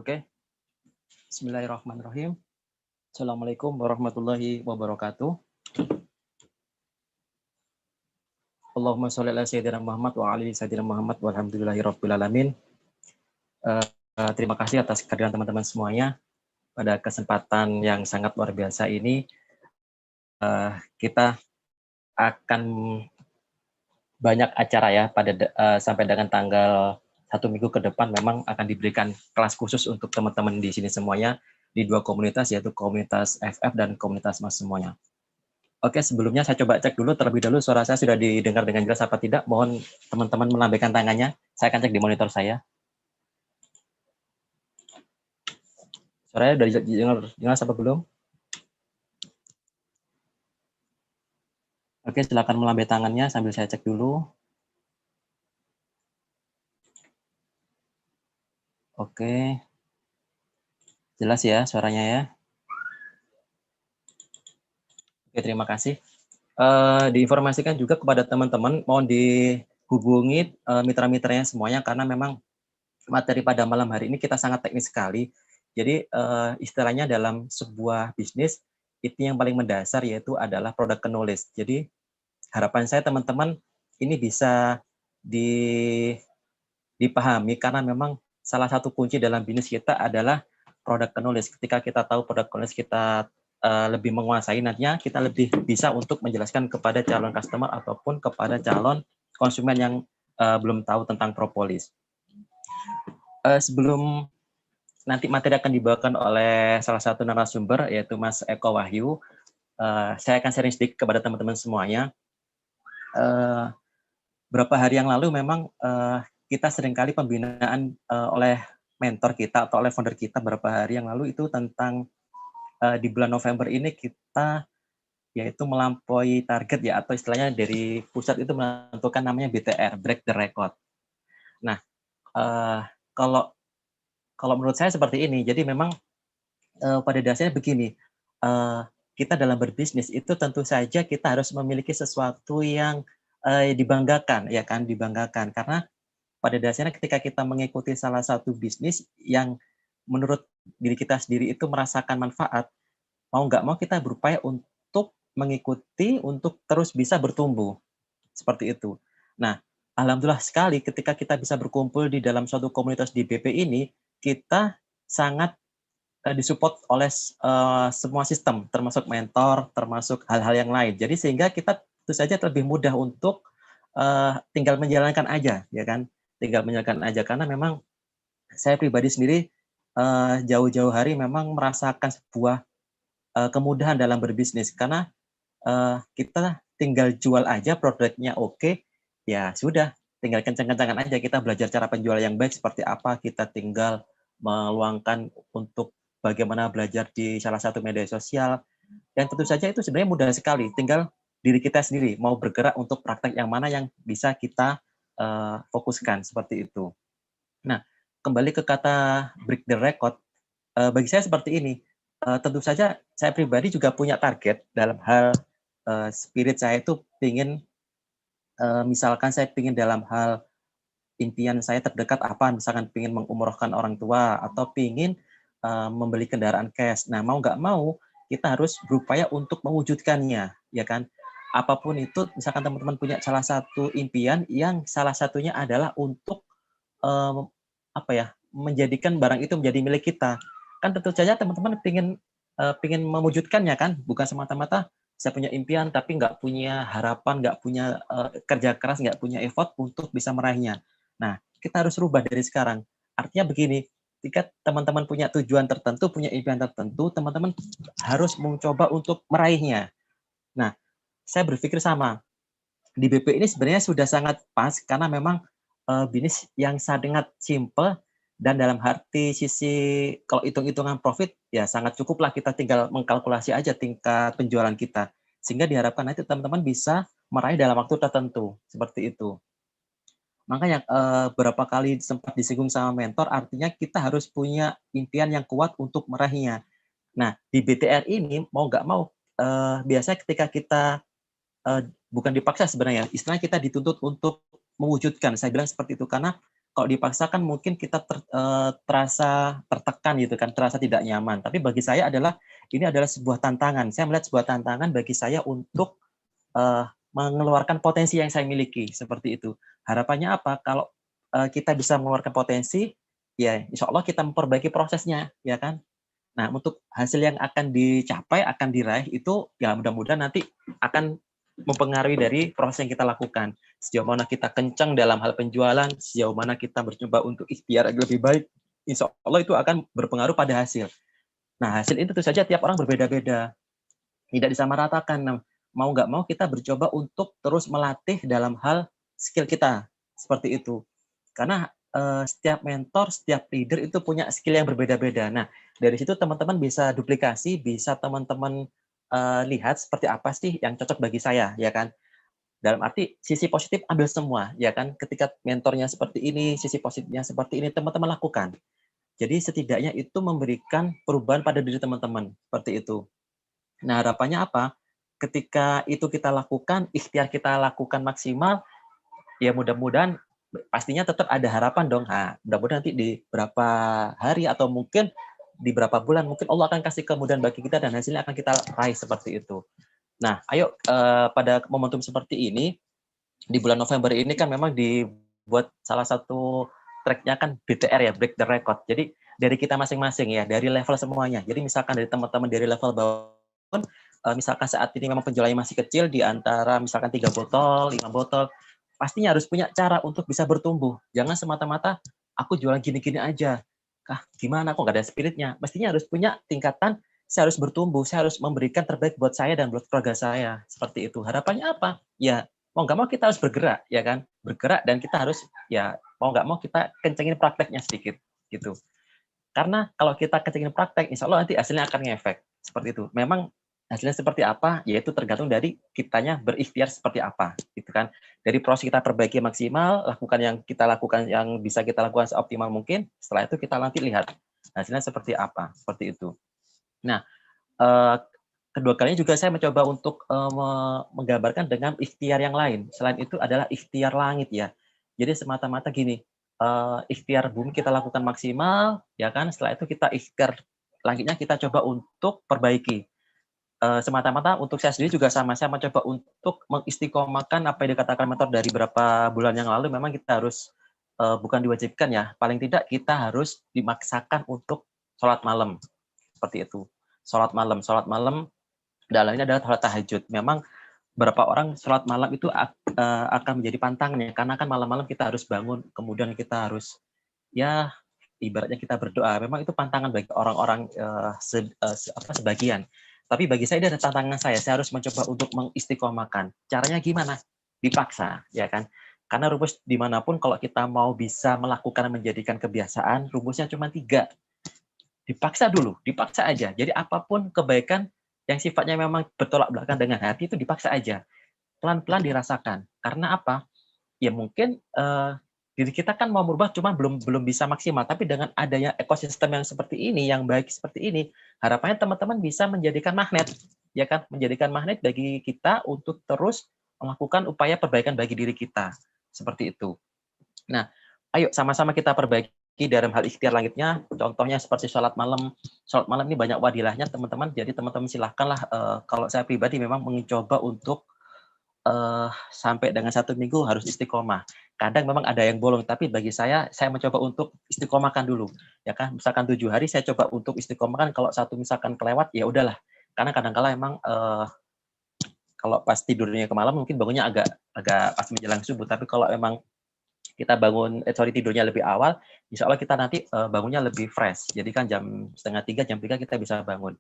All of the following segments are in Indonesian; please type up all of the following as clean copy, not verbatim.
Oke, bismillahirrahmanirrahim. Assalamualaikum warahmatullahi wabarakatuh. Allahumma sholli ala sayyidina Muhammad wa ali sayyidina Muhammad walhamdulillahirabbil alamin. Terima kasih atas kehadiran teman-teman semuanya pada kesempatan yang sangat luar biasa ini. Kita akan banyak acara ya sampai dengan tanggal 1 minggu ke depan memang akan diberikan kelas khusus untuk teman-teman di sini semuanya di dua komunitas, yaitu komunitas FF dan komunitas Mas semuanya. Oke, sebelumnya saya coba cek dulu terlebih dahulu suara saya sudah didengar dengan jelas apa tidak. Mohon teman-teman melambaikan tangannya. Saya akan cek di monitor saya. Suaranya sudah didengar jelas apa belum? Oke, silakan melambaikan tangannya sambil saya cek dulu. Oke. Jelas ya suaranya ya. Oke, terima kasih. Diinformasikan juga kepada teman-teman, mohon dihubungi mitra-mitranya semuanya karena memang materi pada malam hari ini kita sangat teknis sekali. Jadi istilahnya dalam sebuah bisnis itu yang paling mendasar yaitu adalah product knowledge. Jadi harapan saya teman-teman ini bisa dipahami karena memang salah satu kunci dalam bisnis kita adalah product knowledge. Ketika kita tahu product knowledge kita lebih menguasai, nantinya kita lebih bisa untuk menjelaskan kepada calon customer ataupun kepada calon konsumen yang belum tahu tentang propolis. Sebelum nanti materi akan dibawakan oleh salah satu narasumber yaitu Mas Eko Wahyu, saya akan sharing sedikit kepada teman-teman semuanya. Beberapa hari yang lalu memang kita seringkali pembinaan oleh mentor kita atau oleh founder kita beberapa hari yang lalu itu tentang di bulan November ini kita yaitu melampaui target ya, atau istilahnya dari pusat itu menentukan namanya BTR, Break the Record. Nah, kalau menurut saya seperti ini, jadi memang pada dasarnya begini, kita dalam berbisnis itu tentu saja kita harus memiliki sesuatu yang dibanggakan, ya kan, dibanggakan. Karena pada dasarnya ketika kita mengikuti salah satu bisnis yang menurut diri kita sendiri itu merasakan manfaat, mau nggak mau kita berupaya untuk mengikuti, untuk terus bisa bertumbuh, seperti itu. Nah, alhamdulillah sekali ketika kita bisa berkumpul di dalam suatu komunitas di BP ini, kita sangat disupport oleh semua sistem, termasuk mentor, termasuk hal-hal yang lain. Jadi sehingga kita tentu saja lebih mudah untuk tinggal menjalankan aja, ya kan? Tinggal menjalankan aja, karena memang saya pribadi sendiri jauh-jauh hari memang merasakan sebuah kemudahan dalam berbisnis karena kita tinggal jual aja produknya oke, ya sudah tinggal kencang-kencangan aja kita belajar cara penjual yang baik seperti apa, kita tinggal meluangkan untuk bagaimana belajar di salah satu media sosial, yang tentu saja itu sebenarnya mudah sekali, tinggal diri kita sendiri mau bergerak untuk praktek yang mana yang bisa kita fokuskan, seperti itu. Nah, kembali ke kata break the record, bagi saya seperti ini, tentu saja saya pribadi juga punya target dalam hal spirit saya itu ingin, misalkan saya ingin dalam hal impian saya terdekat apa, misalkan ingin mengumrohkan orang tua atau ingin membeli kendaraan cash. Nah, mau nggak mau kita harus berupaya untuk mewujudkannya, ya kan? Apapun itu, misalkan teman-teman punya salah satu impian yang salah satunya adalah untuk apa ya, menjadikan barang itu menjadi milik kita. Kan tentu saja teman-teman pengen mewujudkannya kan, bukan semata-mata saya punya impian tapi nggak punya harapan, nggak punya kerja keras, nggak punya effort untuk bisa meraihnya. Nah, kita harus rubah dari sekarang. Artinya begini, ketika teman-teman punya tujuan tertentu, punya impian tertentu, teman-teman harus mencoba untuk meraihnya. Nah, saya berpikir sama. Di BP ini sebenarnya sudah sangat pas karena memang bisnis yang sangat simple dan dalam arti sisi kalau hitung-hitungan profit ya sangat cukuplah kita tinggal mengkalkulasi aja tingkat penjualan kita. Sehingga diharapkan nanti teman-teman bisa meraih dalam waktu tertentu, seperti itu. Makanya beberapa kali sempat disinggung sama mentor, artinya kita harus punya impian yang kuat untuk meraihnya. Nah, di BTR ini mau nggak mau biasanya ketika kita bukan dipaksa sebenarnya, istilahnya kita dituntut untuk mewujudkan, saya bilang seperti itu, karena kalau dipaksakan mungkin kita terasa tertekan gitu kan, terasa tidak nyaman. Tapi bagi saya adalah ini adalah sebuah tantangan. Saya melihat sebuah tantangan bagi saya untuk mengeluarkan potensi yang saya miliki, seperti itu. Harapannya apa? Kalau kita bisa mengeluarkan potensi, ya insya Allah kita memperbaiki prosesnya, ya kan? Nah, untuk hasil yang akan dicapai, akan diraih itu ya mudah-mudahan nanti akan mempengaruhi dari proses yang kita lakukan. Sejauh mana kita kencang dalam hal penjualan, sejauh mana kita bercoba untuk ikhtiar agar lebih baik, insya Allah itu akan berpengaruh pada hasil. Nah, hasil itu tentu saja tiap orang berbeda-beda, tidak disamaratakan. Nah, mau nggak mau kita bercoba untuk terus melatih dalam hal skill kita, seperti itu. Karena setiap mentor, setiap leader itu punya skill yang berbeda-beda. Nah, dari situ teman-teman bisa duplikasi, bisa teman-teman lihat seperti apa sih yang cocok bagi saya, ya kan? Dalam arti sisi positif ambil semua, ya kan? Ketika mentornya seperti ini, sisi positifnya seperti ini, teman-teman lakukan. Jadi setidaknya itu memberikan perubahan pada diri teman-teman, seperti itu. Nah, harapannya apa? Ketika itu kita lakukan, ikhtiar kita lakukan maksimal, ya mudah-mudahan pastinya tetap ada harapan dong. Nah, mudah-mudahan nanti di berapa hari atau mungkin di berapa bulan mungkin Allah akan kasih kemudahan bagi kita dan hasilnya akan kita raih seperti itu. Nah, ayo pada momentum seperti ini di bulan November ini kan memang dibuat salah satu track-nya kan BTR ya, Break the Record. Jadi dari kita masing-masing ya, dari level semuanya. Jadi misalkan dari teman-teman dari level bawah pun misalkan saat ini memang penjualannya masih kecil di antara misalkan 3 botol, 5 botol, pastinya harus punya cara untuk bisa bertumbuh. Jangan semata-mata aku jualan gini-gini aja. Kah, gimana kok nggak ada spiritnya? Mestinya harus punya tingkatan saya harus bertumbuh, saya harus memberikan terbaik buat saya dan buat keluarga saya. Seperti itu. Harapannya apa? Ya, mau nggak mau kita harus bergerak, ya kan? Bergerak dan kita harus, ya mau nggak mau kita kencengin prakteknya sedikit, gitu. Karena kalau kita kencengin praktek, insya Allah nanti hasilnya akan ngefek. Seperti itu. Memang hasilnya seperti apa, yaitu tergantung dari kitanya berikhtiar seperti apa, gitu kan. Dari proses kita perbaiki maksimal, lakukan yang kita lakukan yang bisa kita lakukan seoptimal mungkin, setelah itu kita nanti lihat hasilnya seperti apa, seperti itu. Nah, kedua kalinya juga saya mencoba untuk menggambarkan dengan ikhtiar yang lain. Selain itu adalah ikhtiar langit ya. Jadi semata-mata gini, ikhtiar bumi kita lakukan maksimal, ya kan? Setelah itu kita ikhtiar langitnya kita coba untuk perbaiki. Semata-mata untuk saya sendiri juga sama, saya mencoba untuk mengistiqomahkan apa yang dikatakan mentor dari beberapa bulan yang lalu, memang kita harus, bukan diwajibkan ya, paling tidak kita harus dimaksakan untuk sholat malam, seperti itu. Sholat malam dalamnya adalah sholat tahajud. Memang beberapa orang sholat malam itu akan menjadi pantangan ya, karena kan malam-malam kita harus bangun, kemudian kita harus, ya ibaratnya kita berdoa. Memang itu pantangan bagi orang-orang sebagian. Tapi bagi saya ini ada tantangan saya harus mencoba untuk mengistiqomahkan. Caranya gimana? Dipaksa, ya kan? Karena rumus dimanapun kalau kita mau bisa melakukan menjadikan kebiasaan, rumusnya cuma 3. Dipaksa dulu, dipaksa aja. Jadi apapun kebaikan yang sifatnya memang bertolak belakang dengan hati itu dipaksa aja. Pelan-pelan dirasakan. Karena apa? Ya mungkin diri kita kan mau merubah cuma belum bisa maksimal. Tapi dengan adanya ekosistem yang seperti ini, yang baik seperti ini, harapannya teman-teman bisa menjadikan magnet, ya kan? Menjadikan magnet bagi kita untuk terus melakukan upaya perbaikan bagi diri kita. Seperti itu. Nah, ayo sama-sama kita perbaiki dalam hal ikhtiar langitnya, contohnya seperti sholat malam. Sholat malam ini banyak wadilahnya teman-teman, jadi teman-teman silahkanlah, kalau saya pribadi memang mencoba untuk sampai dengan 1 minggu harus istiqomah. Kadang memang ada yang bolong, tapi bagi saya mencoba untuk istiqomahkan dulu. Ya kan, misalkan 7 hari saya coba untuk istiqomahkan, kalau satu misalkan kelewat, ya udahlah. Karena kadang-kala emang kalau pas tidurnya ke malam mungkin bangunnya agak agak pas menjelang subuh, tapi kalau emang kita tidurnya lebih awal, insya Allah kita nanti bangunnya lebih fresh. Jadi kan jam 2:30, jam 3 kita bisa bangun.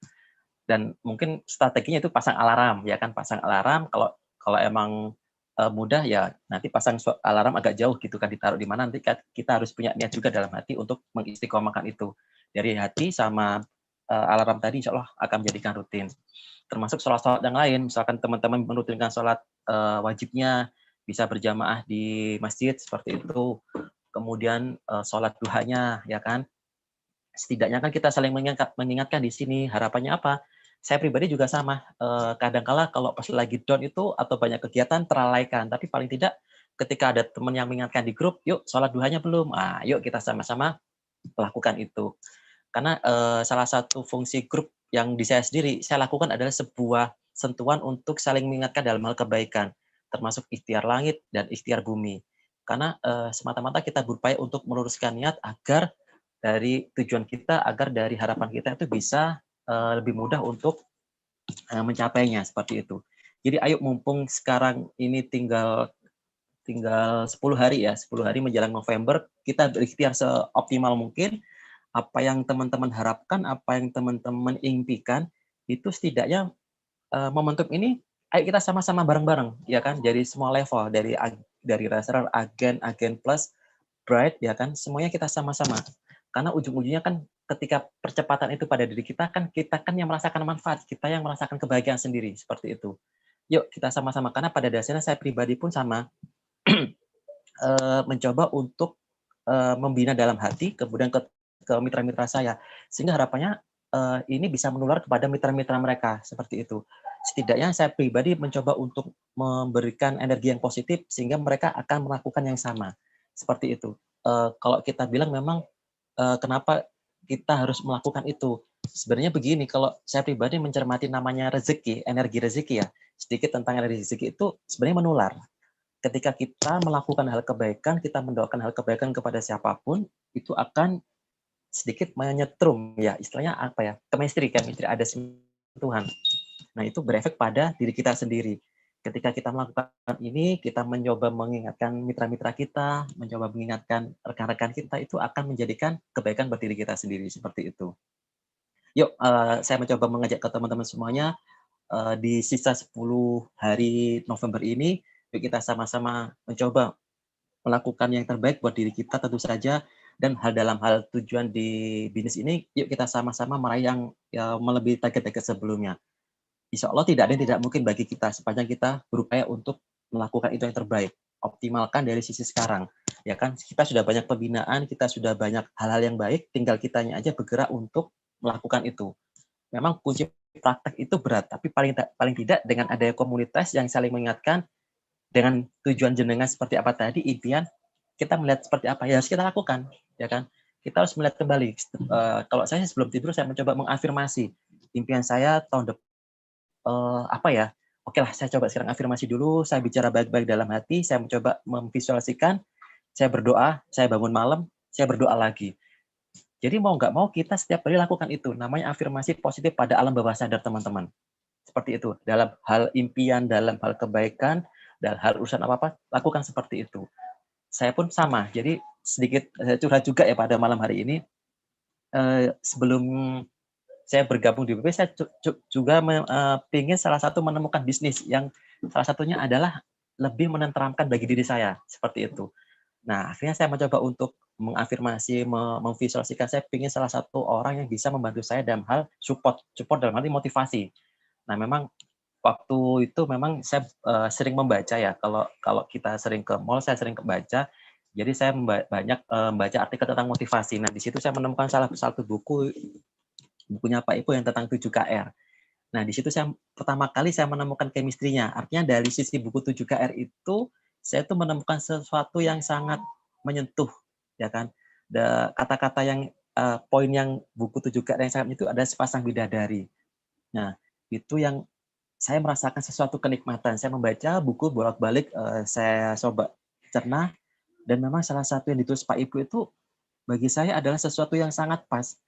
Dan mungkin strateginya itu pasang alarm, ya kan, pasang alarm. Kalau kalau emang mudah ya nanti pasang alarm agak jauh gitu kan, ditaruh di mana, nanti kita harus punya niat juga dalam hati untuk mengistiqomahkan itu. Dari hati sama alarm tadi insya Allah akan menjadikan rutin. Termasuk sholat-sholat yang lain, misalkan teman-teman merutinkan sholat wajibnya, bisa berjamaah di masjid seperti itu. Kemudian sholat duhanya, ya kan. Setidaknya kan kita saling mengingatkan di sini. Harapannya apa? Saya pribadi juga sama. Kadangkala kalau pas lagi down itu atau banyak kegiatan terlalaikan. Tapi paling tidak ketika ada teman yang mengingatkan di grup, "Yuk sholat duhanya belum?" Ah, yuk kita sama-sama lakukan itu. Karena, salah satu fungsi grup yang di saya sendiri, saya lakukan adalah sebuah sentuhan untuk saling mengingatkan dalam hal kebaikan, termasuk ikhtiar langit dan ikhtiar bumi. Karena, semata-mata kita berupaya untuk meluruskan niat agar dari tujuan kita, agar dari harapan kita itu bisa, lebih mudah untuk, mencapainya, seperti itu. Jadi ayo mumpung sekarang ini tinggal tinggal 10 hari ya, 10 hari menjelang November, kita berikhtiar seoptimal mungkin, apa yang teman-teman harapkan, apa yang teman-teman impikan, itu setidaknya, momentum ini ayo kita sama-sama bareng-bareng, ya kan, dari semua level, dari reseller, agen, agen plus, bride, ya kan, semuanya kita sama-sama. Karena ujung-ujungnya kan ketika percepatan itu pada diri kita kan yang merasakan manfaat, kita yang merasakan kebahagiaan sendiri, seperti itu. Yuk kita sama-sama, karena pada dasarnya saya pribadi pun sama, mencoba untuk, membina dalam hati, kemudian ke mitra-mitra saya. Sehingga harapannya, ini bisa menular kepada mitra-mitra mereka, seperti itu. Setidaknya saya pribadi mencoba untuk memberikan energi yang positif, sehingga mereka akan melakukan yang sama, seperti itu. Kalau kita bilang memang, kenapa kita harus melakukan itu? Sebenarnya begini, kalau saya pribadi mencermati namanya rezeki, energi rezeki ya, sedikit tentang energi rezeki itu sebenarnya menular. Ketika kita melakukan hal kebaikan, kita mendoakan hal kebaikan kepada siapapun, itu akan sedikit menyetrum ya, istilahnya apa ya, chemistry ada sentuhan. Nah, itu berefek pada diri kita sendiri. Ketika kita melakukan ini, kita mencoba mengingatkan mitra-mitra kita, mencoba mengingatkan rekan-rekan kita, itu akan menjadikan kebaikan buat diri kita sendiri, seperti itu. Yuk, saya mencoba mengajak ke teman-teman semuanya, di sisa 10 hari November ini, yuk kita sama-sama mencoba melakukan yang terbaik buat diri kita tentu saja, dan dalam hal tujuan di bisnis ini, yuk kita sama-sama meraih yang melebihi target-target sebelumnya. Insya Allah tidak ada yang tidak mungkin bagi kita, sepanjang kita berupaya untuk melakukan itu yang terbaik. Optimalkan dari sisi sekarang, ya kan? Kita sudah banyak pembinaan, kita sudah banyak hal-hal yang baik, tinggal kitanya aja bergerak untuk melakukan itu. Memang kunci praktek itu berat, tapi paling tidak dengan adanya komunitas yang saling mengingatkan, dengan tujuan jenengan seperti apa tadi, impian, kita melihat seperti apa, ya harus kita lakukan, ya kan? Kita harus melihat kembali, kalau saya sebelum tidur saya mencoba mengafirmasi, impian saya tahun apa ya, oke lah saya coba sekarang afirmasi dulu, saya bicara baik-baik dalam hati, saya mencoba memvisualisasikan, saya berdoa, saya bangun malam, saya berdoa lagi. Jadi mau nggak mau kita setiap hari lakukan itu, namanya afirmasi positif pada alam bawah sadar teman-teman. Seperti itu, dalam hal impian, dalam hal kebaikan, dalam hal urusan apa-apa, lakukan seperti itu. Saya pun sama, jadi sedikit curhat juga ya pada malam hari ini, sebelum saya bergabung di BP, saya juga pengen salah satu menemukan bisnis yang salah satunya adalah lebih menenteramkan bagi diri saya, seperti itu. Nah, akhirnya saya mencoba untuk mengafirmasi, memvisualisasikan, saya pengen salah satu orang yang bisa membantu saya dalam hal support support dalam arti motivasi. Nah, memang waktu itu memang saya, sering membaca ya, kalau kalau kita sering ke mall, saya sering baca, jadi saya banyak, membaca artikel tentang motivasi. Nah, di situ saya menemukan salah satu buku, bukunya Pak Ipo yang tentang 7KR. Nah, di situ saya pertama kali saya menemukan chemistry-nya, artinya dari sisi buku 7KR itu, saya tuh menemukan sesuatu yang sangat menyentuh, ya kan. Kata-kata yang, poin yang buku 7KR yang sangat itu ada sepasang bidadari. Nah, itu yang saya merasakan sesuatu kenikmatan. Saya membaca buku bolak-balik, saya coba cerna, dan memang salah satu yang ditulis Pak Ibu itu bagi saya adalah sesuatu yang sangat pas.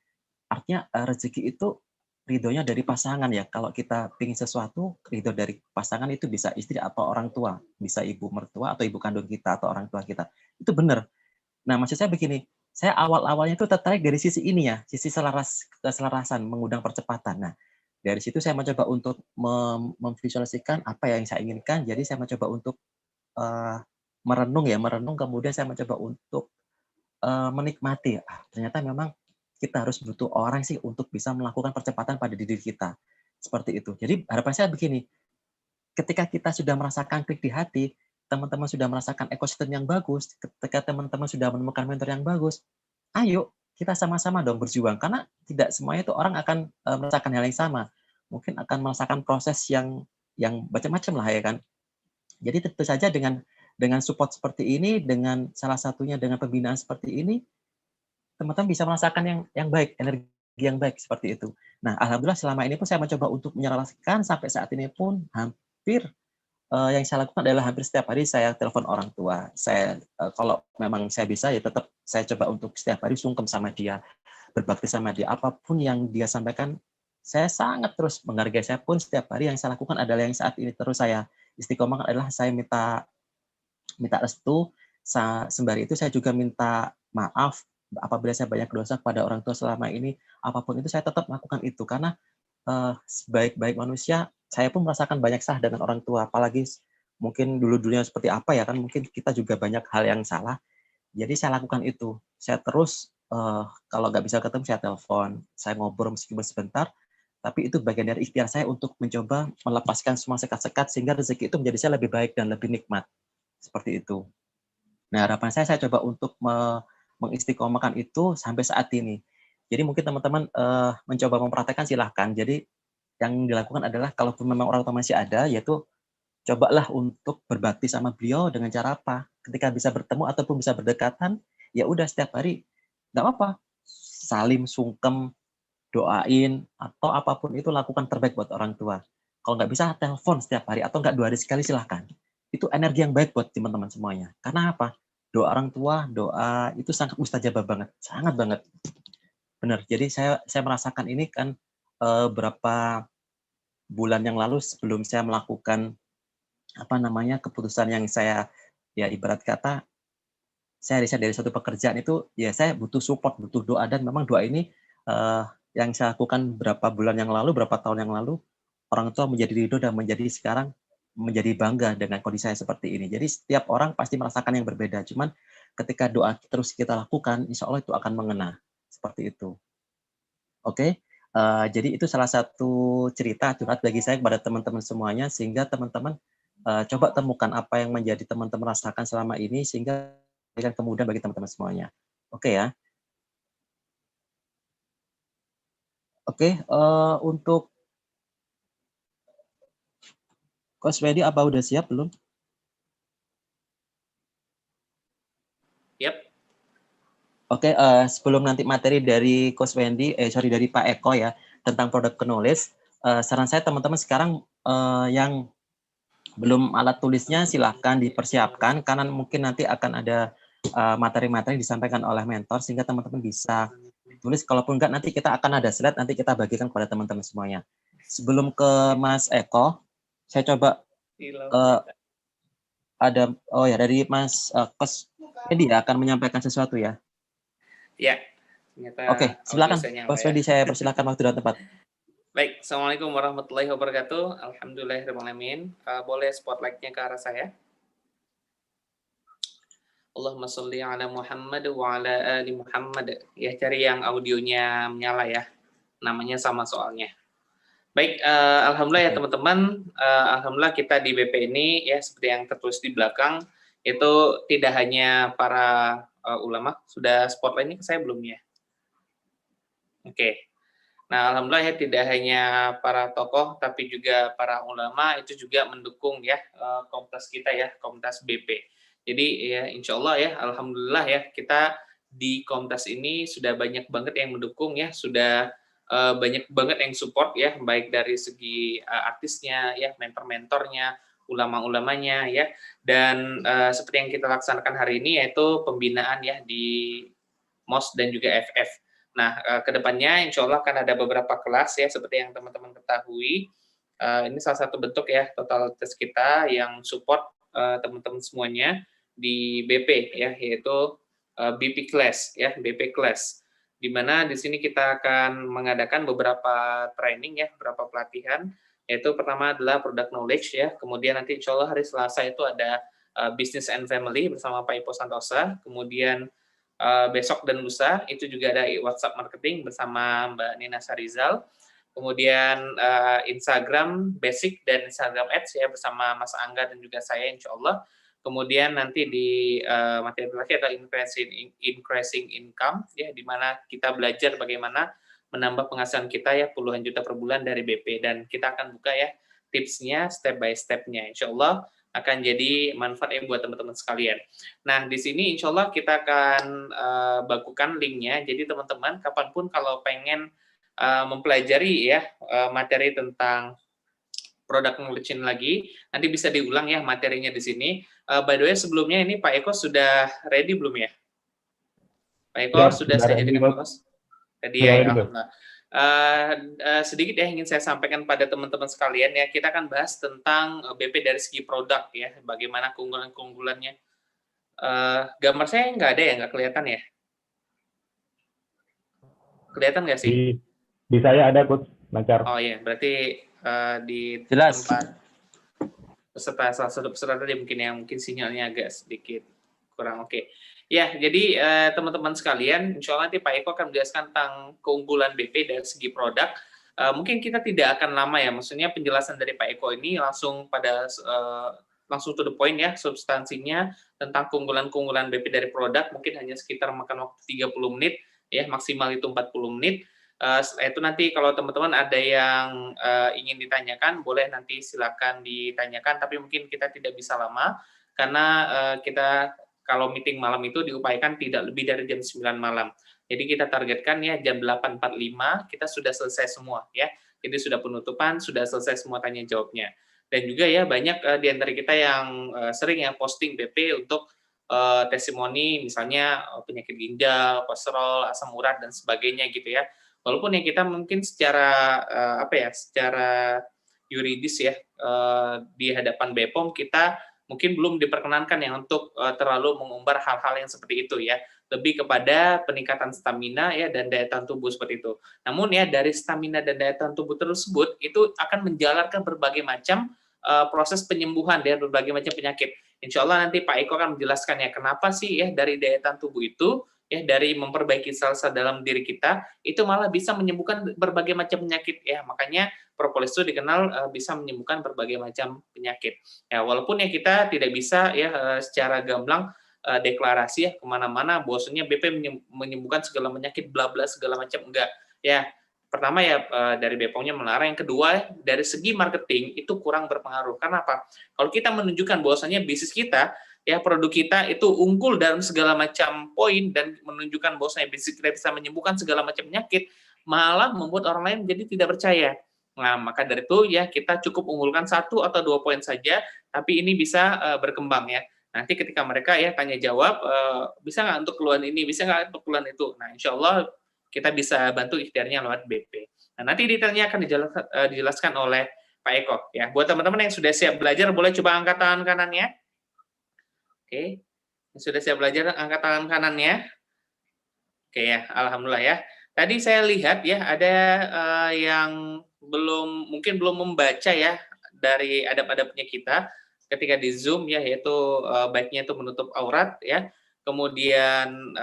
Artinya, rezeki itu ridhonya dari pasangan ya. Kalau kita ingin sesuatu, ridho dari pasangan itu bisa istri atau orang tua, bisa ibu mertua atau ibu kandung kita atau orang tua kita. Itu benar. Nah, maksud saya begini, saya awal-awalnya itu tertarik dari sisi ini ya, sisi keselarasan, mengundang percepatan. Nah, dari situ saya mencoba untuk memvisualisasikan apa yang saya inginkan, jadi saya mencoba untuk, eee, merenung kemudian saya mencoba untuk, menikmati, ternyata memang kita harus butuh orang sih untuk bisa melakukan percepatan pada diri kita, seperti itu. Jadi harapan saya begini, ketika kita sudah merasakan klik di hati, teman-teman sudah merasakan ekosistem yang bagus, ketika teman-teman sudah menemukan mentor yang bagus, ayo kita sama-sama dong berjuang, karena tidak semuanya itu orang akan, merasakan hal yang sama. Mungkin akan merasakan proses yang macam-macam lah ya kan. Jadi tentu saja dengan support seperti ini, dengan salah satunya dengan pembinaan seperti ini, teman-teman bisa merasakan yang baik, energi yang baik seperti itu. Nah, alhamdulillah selama ini pun saya mencoba untuk menyelesaikan sampai saat ini pun hampir yang saya lakukan adalah hampir setiap hari saya telepon orang tua. Saya kalau memang saya bisa ya tetap saya coba untuk setiap hari sungkem sama dia, berbakti sama dia. Apapun yang dia sampaikan, saya sangat terus menghargai. Saya pun setiap hari yang saya lakukan adalah yang saat ini terus saya istiqomahkan adalah saya minta minta restu, sembari itu saya juga minta maaf apabila saya banyak dosa kepada orang tua selama ini, apapun itu saya tetap melakukan itu karena, sebaik-baik manusia, saya pun merasakan banyak salah dengan orang tua, apalagi mungkin dulu-dulunya seperti apa ya kan, mungkin kita juga banyak hal yang salah, jadi saya lakukan itu. Saya terus, kalau nggak bisa ketemu saya telepon, saya ngobrol meskipun sebentar, tapi itu bagian dari ikhtiar saya untuk mencoba melepaskan semua sekat-sekat sehingga rezeki itu menjadi saya lebih baik dan lebih nikmat, seperti itu. Nah, harapan saya coba untuk mengistiqomahkan itu sampai saat ini. Jadi mungkin teman-teman, mencoba mempraktekkan silahkan. Jadi yang dilakukan adalah kalaupun memang orang tua masih ada, yaitu cobalah untuk berbakti sama beliau dengan cara apa? Ketika bisa bertemu ataupun bisa berdekatan, ya udah setiap hari nggak apa-apa, salim sungkem, doain, atau apapun itu lakukan terbaik buat orang tua. Kalau nggak bisa telepon setiap hari atau nggak 2 hari sekali silahkan. Itu energi yang baik buat teman-teman semuanya. Karena apa? Doa orang tua, doa itu sangat mustajabah banget, sangat banget. Benar. Jadi saya merasakan ini kan, berapa bulan yang lalu sebelum saya melakukan, apa namanya, keputusan yang saya ya ibarat kata saya resign dari satu pekerjaan itu, ya saya butuh support, butuh doa dan memang doa ini, eee, yang saya lakukan berapa bulan yang lalu, berapa tahun yang lalu, orang tua menjadi ridho dan menjadi sekarang menjadi bangga dengan kondisi saya seperti ini. Jadi setiap orang pasti merasakan yang berbeda, cuman ketika doa terus kita lakukan, insya Allah itu akan mengena, seperti itu. Oke, jadi itu salah satu cerita curhat bagi saya kepada teman-teman semuanya, sehingga teman-teman, coba temukan apa yang menjadi teman-teman rasakan selama ini, sehingga memberikan kemudahan bagi teman-teman semuanya. Oke ya. Oke, untuk Coach Wedi apa udah siap belum? Yap. Oke, sebelum nanti materi dari Coach Wendy, sorry dari Pak Eko ya, tentang produk knowledge, saran saya teman-teman sekarang, yang belum alat tulisnya silahkan dipersiapkan, karena mungkin nanti akan ada, materi-materi disampaikan oleh mentor sehingga teman-teman bisa tulis, kalaupun enggak nanti kita akan ada slide, nanti kita bagikan kepada teman-teman semuanya. Sebelum ke Mas Eko, saya coba, eee, ada oh ya dari Mas, Coach Wendy ya akan menyampaikan sesuatu ya? Ya, ternyata Oke, audio silakan saya nyala Coach ya. Wendy, saya persilakan waktu dan tempat. Baik, Assalamualaikum warahmatullahi wabarakatuh. Alhamdulillahirrahmanirrahim. Boleh spotlight-nya ke arah saya? Allahumma sholli ala Muhammad wa ala ali Muhammad. Ya, cari yang audionya menyala ya. Namanya sama soalnya. Baik, alhamdulillah ya Oke. teman-teman. Alhamdulillah kita di BP ini ya seperti yang tertulis di belakang itu tidak hanya para ulama. Sudah spotlight-nya ke saya belum ya? Oke. Nah, alhamdulillah ya tidak hanya para tokoh tapi juga para ulama itu juga mendukung ya komunitas kita ya, komunitas BP. Jadi ya insya Allah ya, alhamdulillah ya kita di komunitas ini sudah banyak banget yang mendukung ya, sudah banyak banget yang support ya, baik dari segi artisnya ya, mentor-mentornya, ulama-ulamanya ya, dan seperti yang kita laksanakan hari ini yaitu pembinaan ya di MOS dan juga FF. Nah, kedepannya insya Allah akan ada beberapa kelas ya, seperti yang teman-teman ketahui. Ini salah satu bentuk ya totalitas kita yang support teman-teman semuanya di BP ya, yaitu BP Class ya, BP Class. Di mana di sini kita akan mengadakan beberapa training ya, beberapa pelatihan. Yaitu pertama adalah product knowledge ya, kemudian nanti insya Allah hari Selasa itu ada business and family bersama Pak Ipo Santosa, kemudian besok dan lusa itu juga ada WhatsApp marketing bersama Mbak Nina Sarizal, kemudian Instagram basic dan Instagram ads ya bersama Mas Angga dan juga saya insya Allah. Kemudian nanti di materi terakhir adalah increasing income ya, di mana kita belajar bagaimana menambah penghasilan kita ya puluhan juta per bulan dari BP, dan kita akan buka ya tipsnya step by step-nya insya Allah. akan jadi manfaat buat teman-teman sekalian. Nah, di sini insya Allah kita akan bakukan linknya, jadi teman-teman kapanpun kalau pengen mempelajari ya materi tentang product knowledge lagi, nanti bisa diulang ya materinya di sini. By the way, sebelumnya ini Pak Eko sudah ready belum ya? Pak Eko Siap, sudah saya ready, jadikan Bos. host? Ready Sudah ya, ready, Bos. Alhamdulillah. Sedikit ya ingin saya sampaikan pada teman-teman sekalian ya, kita akan bahas tentang BP dari segi produk ya, bagaimana keunggulan-keunggulannya. Gambar saya nggak ada ya, nggak kelihatan ya? Kelihatan nggak sih? Di saya ada, Coach, lancar. Oh iya, berarti di Jelas. tempat salah satu peserta tadi mungkin sinyalnya agak sedikit kurang oke. Ya, jadi teman-teman sekalian, insya Allah nanti Pak Eko akan menjelaskan tentang keunggulan BP dari segi produk. Mungkin kita tidak akan lama ya, maksudnya penjelasan dari Pak Eko ini langsung langsung to the point ya, substansinya tentang keunggulan-keunggulan BP dari produk, mungkin hanya sekitar makan waktu 30 menit, ya maksimal itu 40 menit. Setelah itu nanti kalau teman-teman ada yang ingin ditanyakan, boleh nanti silakan ditanyakan, tapi mungkin kita tidak bisa lama, karena kita kalau meeting malam itu diupayakan tidak lebih dari jam 9 malam. Jadi kita targetkan ya jam 8.45 kita sudah selesai semua ya. Jadi sudah penutupan, sudah selesai semua tanya jawabnya. Dan juga ya banyak di antara kita yang sering yang posting BP untuk testimoni misalnya penyakit ginjal, kolesterol, asam urat dan sebagainya gitu ya. Walaupun ya kita mungkin secara secara yuridis ya di hadapan BPOM kita mungkin belum diperkenankan ya untuk terlalu mengumbar hal-hal yang seperti itu ya, lebih kepada peningkatan stamina ya dan daya tahan tubuh seperti itu. Namun ya dari stamina dan daya tahan tubuh tersebut itu akan menjalarkan berbagai macam proses penyembuhan dari berbagai macam penyakit. Insya Allah nanti Pak Eko akan menjelaskan ya kenapa sih ya dari daya tahan tubuh itu ya dari memperbaiki sel-sel dalam diri kita itu malah bisa menyembuhkan berbagai macam penyakit ya. Makanya propolis itu dikenal bisa menyembuhkan berbagai macam penyakit. Ya, walaupun ya kita tidak bisa ya secara gamblang deklarasi ya kemana-mana bahwasanya BP menyembuhkan segala penyakit bla bla segala macam, enggak. Ya, pertama ya dari BPOM-nya melarang, yang kedua dari segi marketing itu kurang berpengaruh. Karena apa? Kalau kita menunjukkan bahwasanya bisnis kita ya produk kita itu unggul dalam segala macam poin dan menunjukkan bahwasanya bisnis kita bisa menyembuhkan segala macam penyakit, malah membuat orang lain jadi tidak percaya. Nah, maka dari itu ya kita cukup unggulkan 1 atau 2 poin saja, tapi ini bisa berkembang ya. Nanti ketika mereka ya tanya jawab, bisa nggak untuk keluhan ini, bisa nggak untuk keluhan itu. Nah, insya Allah kita bisa bantu ikhtiarnya lewat BP. Nah, nanti detailnya akan dijelaskan oleh Pak Eko. Ya, buat teman-teman yang sudah siap belajar, boleh coba angkat tangan kanannya. Oke, yang sudah siap belajar, angkat tangan kanannya. Oke ya, alhamdulillah ya. Tadi saya lihat ya ada yang mungkin belum membaca ya dari adab-adabnya kita ketika di Zoom ya, yaitu baiknya itu menutup aurat ya, kemudian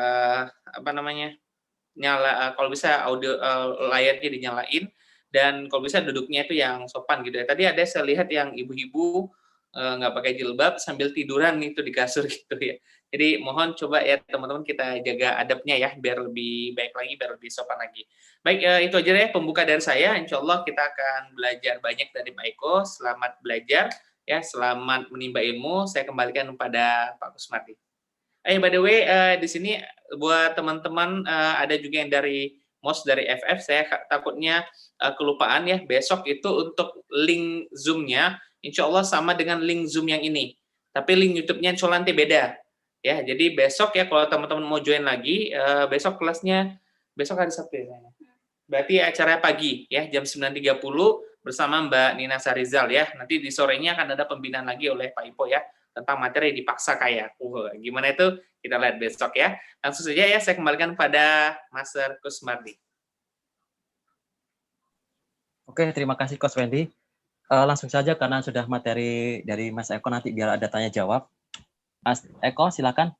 kalau bisa audio layarnya dinyalain, dan kalau bisa duduknya itu yang sopan gitu ya. Tadi ada saya lihat yang ibu-ibu nggak pakai jilbab sambil tiduran itu di kasur gitu ya. Jadi mohon coba ya teman-teman kita jaga adabnya ya biar lebih baik lagi, biar lebih sopan lagi. Baik, itu aja deh pembuka dari saya. Insya Allah kita akan belajar banyak dari Pak Eko. Selamat belajar ya, selamat menimba ilmu. Saya kembalikan kepada Pak Kusmardi. By the way, di sini buat teman-teman ada juga yang dari MOS dari FF, saya takutnya kelupaan ya. Besok itu untuk link Zoom-nya, insya Allah sama dengan link Zoom yang ini. Tapi link YouTube-nya insya Allah nanti beda. Ya, jadi besok ya kalau teman-teman mau join lagi, besok kelasnya, besok hari Sabtu ya. Berarti acara pagi ya, jam 9.30 bersama Mbak Nina Sarizal ya. Nanti di sorenya akan ada pembinaan lagi oleh Pak Ipo ya, tentang materi dipaksa kaya. Gimana itu? Kita lihat besok ya. Langsung saja ya, saya kembalikan pada Master Kusmardi. Oke, terima kasih Coach Wendy. Langsung saja karena sudah materi dari Mas Eko, nanti biar ada tanya jawab. Mas Eko, silakan.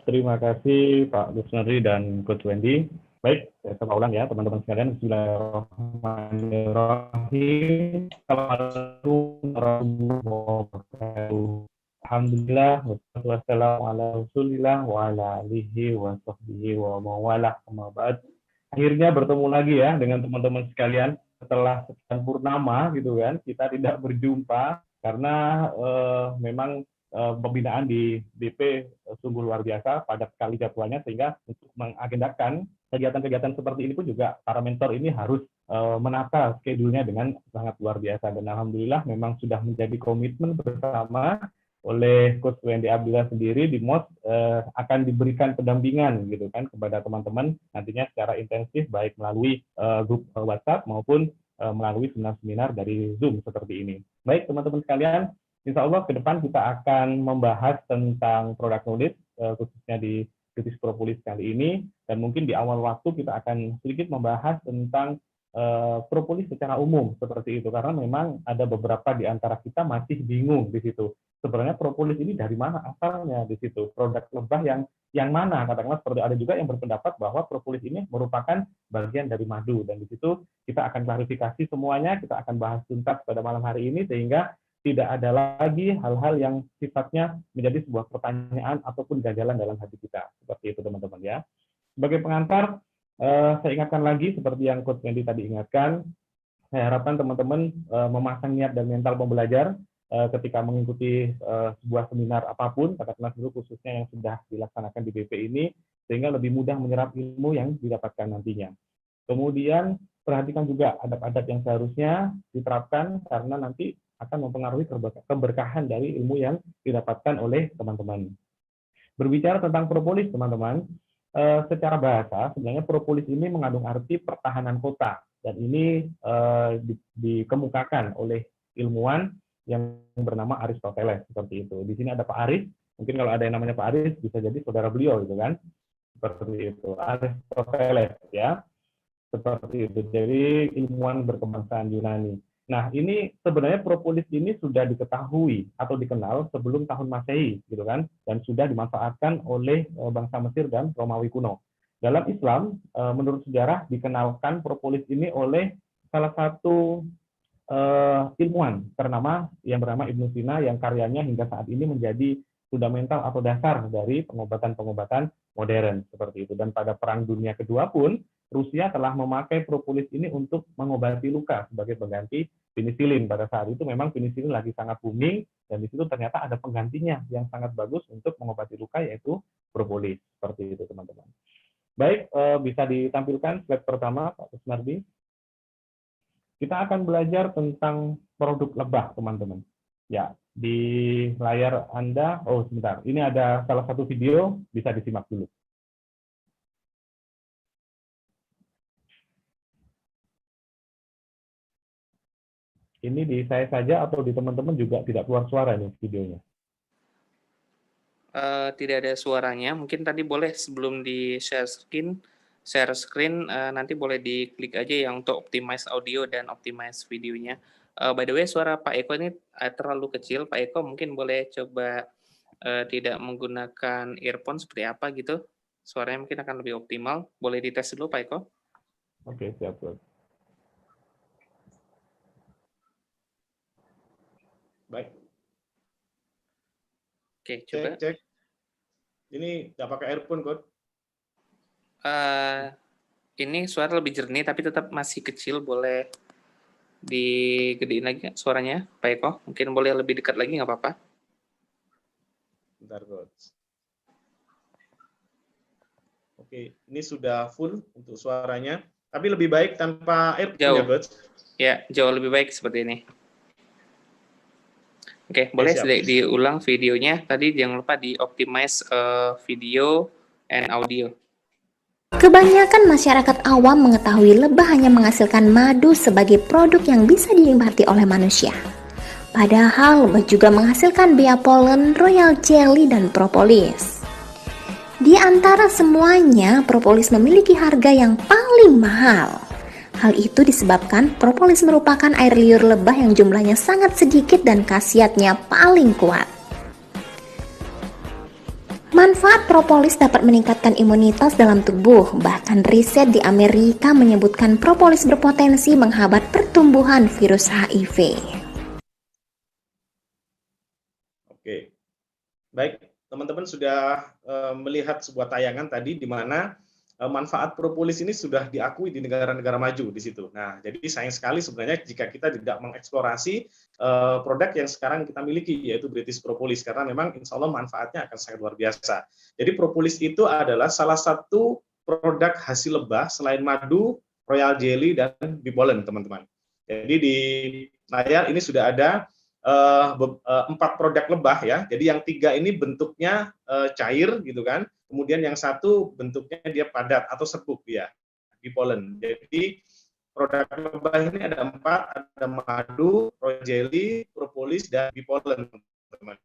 Terima kasih Pak Kusmardi dan Coach Wendy. Baik, saya coba ulang ya teman-teman sekalian. Bismillahirrahmanirrahim. Assalamualaikum warahmatullahi wabarakatuh. Alhamdulillah, wassalamu ala rasulillah wa ala alihi wa sahbihi wa mawalah. Akhirnya bertemu lagi ya dengan teman-teman sekalian setelah sekian purnama gitu kan, kita tidak berjumpa karena memang pembinaan di BP sungguh luar biasa, padat sekali jadwalnya, sehingga untuk mengagendakan kegiatan-kegiatan seperti ini pun juga para mentor ini harus menata schedule-nya dengan sangat luar biasa. Dan alhamdulillah memang sudah menjadi komitmen bersama oleh Coach Wendy Abdillah sendiri di MOS akan diberikan pendampingan gitu kan kepada teman-teman nantinya secara intensif, baik melalui grup WhatsApp maupun melalui seminar-seminar dari Zoom seperti ini. Baik teman-teman sekalian, insya Allah ke depan kita akan membahas tentang produk knowledge, khususnya di Kritis Propolis kali ini, dan mungkin di awal waktu kita akan sedikit membahas tentang propolis secara umum seperti itu, karena memang ada beberapa di antara kita masih bingung di situ. Sebenarnya propolis ini dari mana asalnya di situ, produk lebah yang mana, katakanlah seperti ada juga yang berpendapat bahwa propolis ini merupakan bagian dari madu, dan di situ kita akan klarifikasi semuanya, kita akan bahas tuntas pada malam hari ini sehingga tidak ada lagi hal-hal yang sifatnya menjadi sebuah pertanyaan ataupun ganjalan dalam hati kita. Seperti itu teman-teman ya. Sebagai pengantar, saya ingatkan lagi seperti yang Coach Wendy tadi ingatkan, saya harapkan teman-teman memasang niat dan mental pembelajar ketika mengikuti sebuah seminar apapun, katakanlah dulu khususnya yang sudah dilaksanakan di BP ini, sehingga lebih mudah menyerap ilmu yang didapatkan nantinya. Kemudian perhatikan juga adab-adab yang seharusnya diterapkan karena nanti akan mempengaruhi keberkahan dari ilmu yang didapatkan oleh teman-teman. Berbicara tentang propolis, teman-teman, secara bahasa sebenarnya propolis ini mengandung arti pertahanan kota, dan ini dikemukakan oleh ilmuwan yang bernama Aristoteles seperti itu. Di sini ada Pak Aris, mungkin kalau ada yang namanya Pak Aris bisa jadi saudara beliau gitu kan, seperti itu. Aristoteles ya. Seperti itu. Jadi ilmuwan berkebangsaan Yunani. Nah, ini sebenarnya propolis ini sudah diketahui atau dikenal sebelum tahun Masehi, gitu kan, dan sudah dimanfaatkan oleh bangsa Mesir dan Romawi kuno. Dalam Islam, menurut sejarah dikenalkan propolis ini oleh salah satu ilmuwan yang bernama Ibnu Sina, yang karyanya hingga saat ini menjadi fundamental atau dasar dari pengobatan-pengobatan modern seperti itu. Dan pada Perang Dunia Kedua pun Rusia telah memakai propolis ini untuk mengobati luka sebagai pengganti penisilin. Pada saat itu memang penisilin lagi sangat booming, dan di situ ternyata ada penggantinya yang sangat bagus untuk mengobati luka, yaitu propolis. Seperti itu teman-teman. Baik, bisa ditampilkan slide pertama Pak Kusnardi. Kita akan belajar tentang produk lebah teman-teman. Ya, di layar Anda, oh sebentar, ini ada salah satu video, bisa disimak dulu. Ini di saya saja atau di teman-teman juga tidak keluar suara nih videonya? Tidak ada suaranya. Mungkin tadi boleh sebelum di share screen nanti boleh diklik aja yang untuk optimize audio dan optimize videonya. By the way, suara Pak Eko ini terlalu kecil. Pak Eko mungkin boleh coba tidak menggunakan earphone seperti apa gitu. Suaranya mungkin akan lebih optimal. Boleh dites dulu Pak Eko? Oke, siap. Baik. Oke, coba. Cek. Ini nggak pakai earphone, Coach. Ini suara lebih jernih, tapi tetap masih kecil. Boleh digedein lagi nggak suaranya, Pak Eko? Mungkin boleh lebih dekat lagi, nggak apa-apa. Bentar, Coach. Oke, ini sudah full untuk suaranya. Tapi lebih baik tanpa earphone ya, Coach? Ya, jauh lebih baik seperti ini. Oke, boleh diulang videonya. Tadi jangan lupa di optimize video and audio. Kebanyakan masyarakat awam mengetahui lebah hanya menghasilkan madu sebagai produk yang bisa dinikmati oleh manusia. Padahal lebah juga menghasilkan bea pollen, royal jelly, dan propolis. Di antara semuanya, propolis memiliki harga yang paling mahal. Hal itu disebabkan propolis merupakan air liur lebah yang jumlahnya sangat sedikit dan khasiatnya paling kuat. Manfaat propolis dapat meningkatkan imunitas dalam tubuh. Bahkan riset di Amerika menyebutkan propolis berpotensi menghambat pertumbuhan virus HIV. Oke, baik teman-teman sudah melihat sebuah tayangan tadi di mana manfaat propolis ini sudah diakui di negara-negara maju di situ. Nah, jadi sayang sekali sebenarnya jika kita tidak mengeksplorasi produk yang sekarang kita miliki, yaitu British Propolis, karena memang insya Allah manfaatnya akan sangat luar biasa. Jadi propolis itu adalah salah satu produk hasil lebah selain madu, royal jelly, dan bee pollen, teman-teman. Jadi di layar ini sudah ada 4 produk lebah ya. Jadi yang 3 ini bentuknya cair gitu kan. Kemudian yang 1 bentuknya dia padat atau serbuk dia, bee pollen. Jadi produk lebah ini ada 4, ada madu, royal jelly, propolis, dan bee pollen, teman-teman.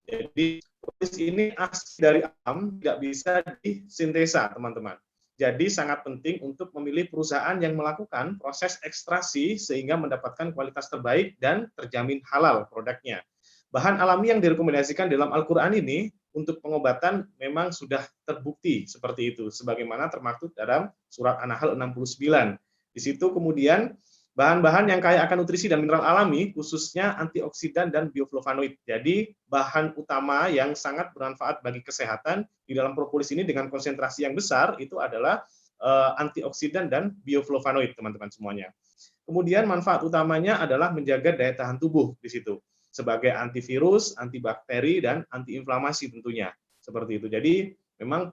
Jadi propolis ini asli dari alam, tidak bisa disintesa, teman-teman. Jadi sangat penting untuk memilih perusahaan yang melakukan proses ekstraksi sehingga mendapatkan kualitas terbaik dan terjamin halal produknya. Bahan alami yang direkomendasikan dalam Al-Quran ini untuk pengobatan memang sudah terbukti seperti itu, sebagaimana termaktub dalam surat An-Nahl 69. Di situ kemudian bahan-bahan yang kaya akan nutrisi dan mineral alami, khususnya antioksidan dan bioflavonoid. Jadi bahan utama yang sangat bermanfaat bagi kesehatan di dalam propolis ini dengan konsentrasi yang besar itu adalah antioksidan dan bioflavonoid, teman-teman semuanya. Kemudian manfaat utamanya adalah menjaga daya tahan tubuh di situ sebagai antivirus, antibakteri, dan antiinflamasi tentunya. Seperti itu. Jadi memang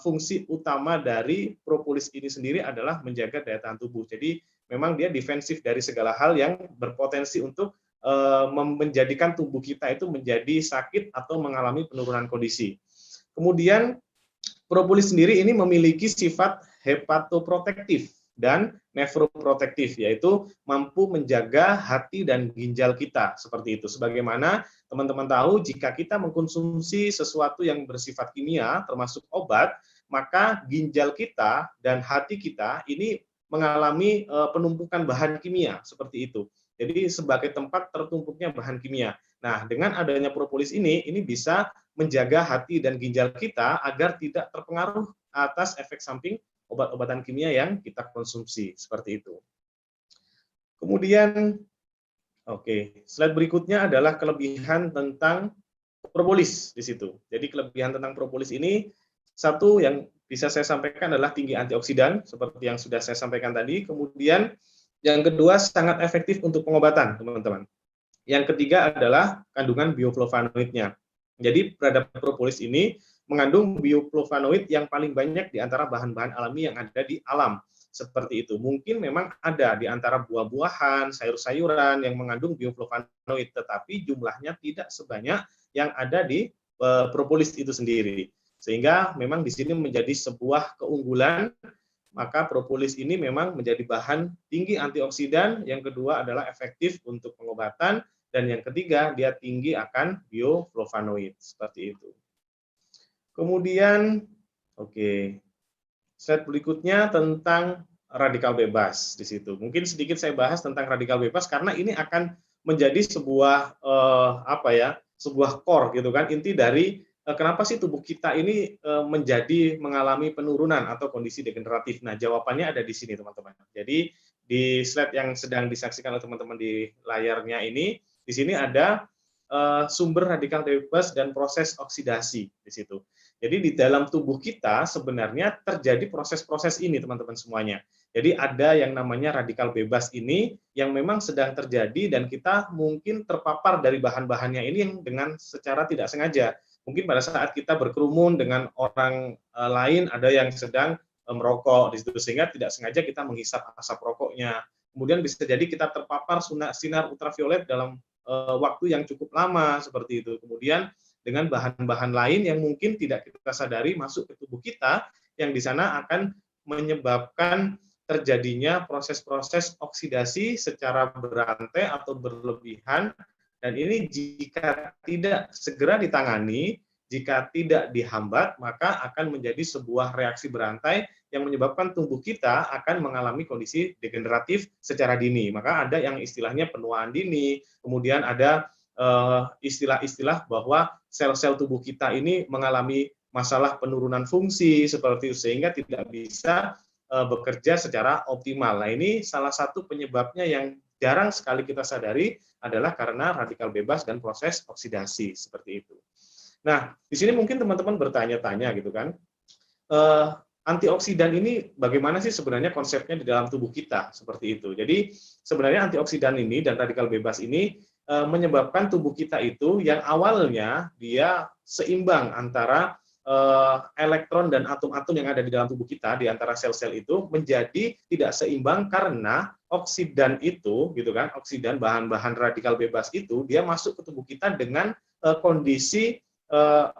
fungsi utama dari propolis ini sendiri adalah menjaga daya tahan tubuh. Jadi memang dia defensif dari segala hal yang berpotensi untuk menjadikan tubuh kita itu menjadi sakit atau mengalami penurunan kondisi. Kemudian propolis sendiri ini memiliki sifat hepatoprotektif dan nefroprotektif, yaitu mampu menjaga hati dan ginjal kita, seperti itu. Sebagaimana teman-teman tahu, jika kita mengkonsumsi sesuatu yang bersifat kimia, termasuk obat, maka ginjal kita dan hati kita ini mengalami penumpukan bahan kimia, seperti itu. Jadi sebagai tempat tertumpuknya bahan kimia. Nah, dengan adanya propolis ini bisa menjaga hati dan ginjal kita agar tidak terpengaruh atas efek samping obat-obatan kimia yang kita konsumsi, seperti itu. Kemudian, slide berikutnya adalah kelebihan tentang propolis di situ. Jadi kelebihan tentang propolis ini, satu yang bisa saya sampaikan adalah tinggi antioksidan, seperti yang sudah saya sampaikan tadi. Kemudian yang kedua sangat efektif untuk pengobatan, teman-teman. Yang ketiga adalah kandungan bioflavonoidnya. Jadi produk propolis ini mengandung bioflavonoid yang paling banyak di antara bahan-bahan alami yang ada di alam. Seperti itu. Mungkin memang ada di antara buah-buahan, sayur-sayuran yang mengandung bioflavonoid, tetapi jumlahnya tidak sebanyak yang ada di propolis itu sendiri. Sehingga memang di sini menjadi sebuah keunggulan, maka propolis ini memang menjadi bahan tinggi antioksidan, yang kedua adalah efektif untuk pengobatan, dan yang ketiga dia tinggi akan bioflavonoid, seperti itu. Kemudian, slide berikutnya tentang radikal bebas di situ. Mungkin sedikit saya bahas tentang radikal bebas karena ini akan menjadi sebuah sebuah core gitu kan, inti dari kenapa sih tubuh kita ini mengalami penurunan atau kondisi degeneratif. Nah, jawabannya ada di sini, teman-teman. Jadi di slide yang sedang disaksikan oleh teman-teman di layarnya ini, di sini ada sumber radikal bebas dan proses oksidasi di situ. Jadi di dalam tubuh kita sebenarnya terjadi proses-proses ini, teman-teman semuanya. Jadi ada yang namanya radikal bebas ini yang memang sedang terjadi dan kita mungkin terpapar dari bahan-bahannya ini yang dengan secara tidak sengaja. Mungkin pada saat kita berkerumun dengan orang lain, ada yang sedang merokok di situ, sehingga tidak sengaja kita menghisap asap rokoknya. Kemudian bisa jadi kita terpapar sinar ultraviolet dalam waktu yang cukup lama, seperti itu. Kemudian dengan bahan-bahan lain yang mungkin tidak kita sadari masuk ke tubuh kita, yang di sana akan menyebabkan terjadinya proses-proses oksidasi secara berantai atau berlebihan, dan ini jika tidak segera ditangani, jika tidak dihambat, maka akan menjadi sebuah reaksi berantai yang menyebabkan tubuh kita akan mengalami kondisi degeneratif secara dini. Maka ada yang istilahnya penuaan dini, kemudian ada istilah-istilah bahwa sel-sel tubuh kita ini mengalami masalah penurunan fungsi seperti itu, sehingga tidak bisa bekerja secara optimal. Nah, ini salah satu penyebabnya yang jarang sekali kita sadari adalah karena radikal bebas dan proses oksidasi seperti itu. Nah, di sini mungkin teman-teman bertanya-tanya gitu kan, antioksidan ini bagaimana sih sebenarnya konsepnya di dalam tubuh kita seperti itu. Jadi sebenarnya antioksidan ini dan radikal bebas ini menyebabkan tubuh kita itu yang awalnya dia seimbang antara elektron dan atom-atom yang ada di dalam tubuh kita, di antara sel-sel itu menjadi tidak seimbang karena oksidan itu, gitu kan, oksidan bahan-bahan radikal bebas itu dia masuk ke tubuh kita dengan kondisi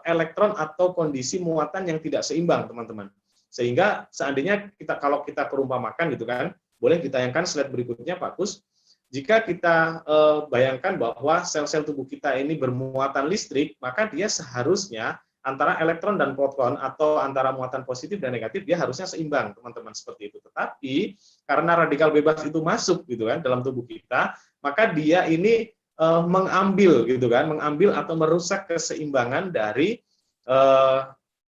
elektron atau kondisi muatan yang tidak seimbang, teman-teman. Sehingga seandainya kalau kita perumpamakan gitu kan, boleh ditayangkan slide berikutnya, Pak Kus. Jika kita bayangkan bahwa sel-sel tubuh kita ini bermuatan listrik, maka dia seharusnya antara elektron dan proton atau antara muatan positif dan negatif dia harusnya seimbang, teman-teman, seperti itu. Tetapi karena radikal bebas itu masuk gitu kan dalam tubuh kita, maka dia ini mengambil gitu kan, mengambil atau merusak keseimbangan dari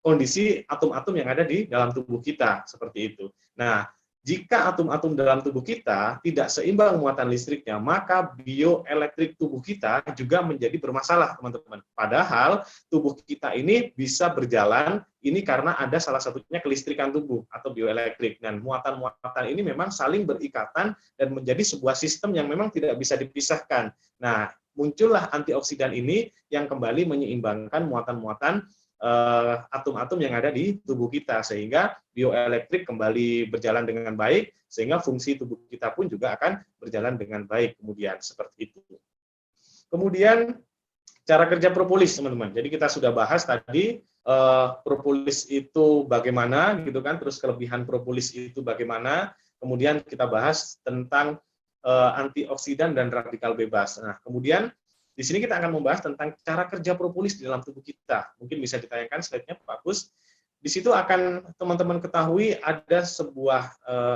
kondisi atom-atom yang ada di dalam tubuh kita seperti itu. Nah, jika atom-atom dalam tubuh kita tidak seimbang muatan listriknya, maka bioelektrik tubuh kita juga menjadi bermasalah, teman-teman. Padahal tubuh kita ini bisa berjalan, ini karena ada salah satunya kelistrikan tubuh atau bioelektrik. Dan muatan-muatan ini memang saling berikatan dan menjadi sebuah sistem yang memang tidak bisa dipisahkan. Nah, muncullah antioksidan ini yang kembali menyeimbangkan muatan-muatan atom-atom yang ada di tubuh kita, sehingga bioelektrik kembali berjalan dengan baik, sehingga fungsi tubuh kita pun juga akan berjalan dengan baik kemudian, seperti itu. Kemudian cara kerja propolis, teman-teman. Jadi kita sudah bahas tadi propolis itu bagaimana gitu kan, terus kelebihan propolis itu bagaimana, kemudian kita bahas tentang antioksidan dan radikal bebas. Nah, kemudian di sini kita akan membahas tentang cara kerja propolis di dalam tubuh kita. Mungkin bisa ditayangkan slide-nya, Pak Kus. Di situ akan teman-teman ketahui ada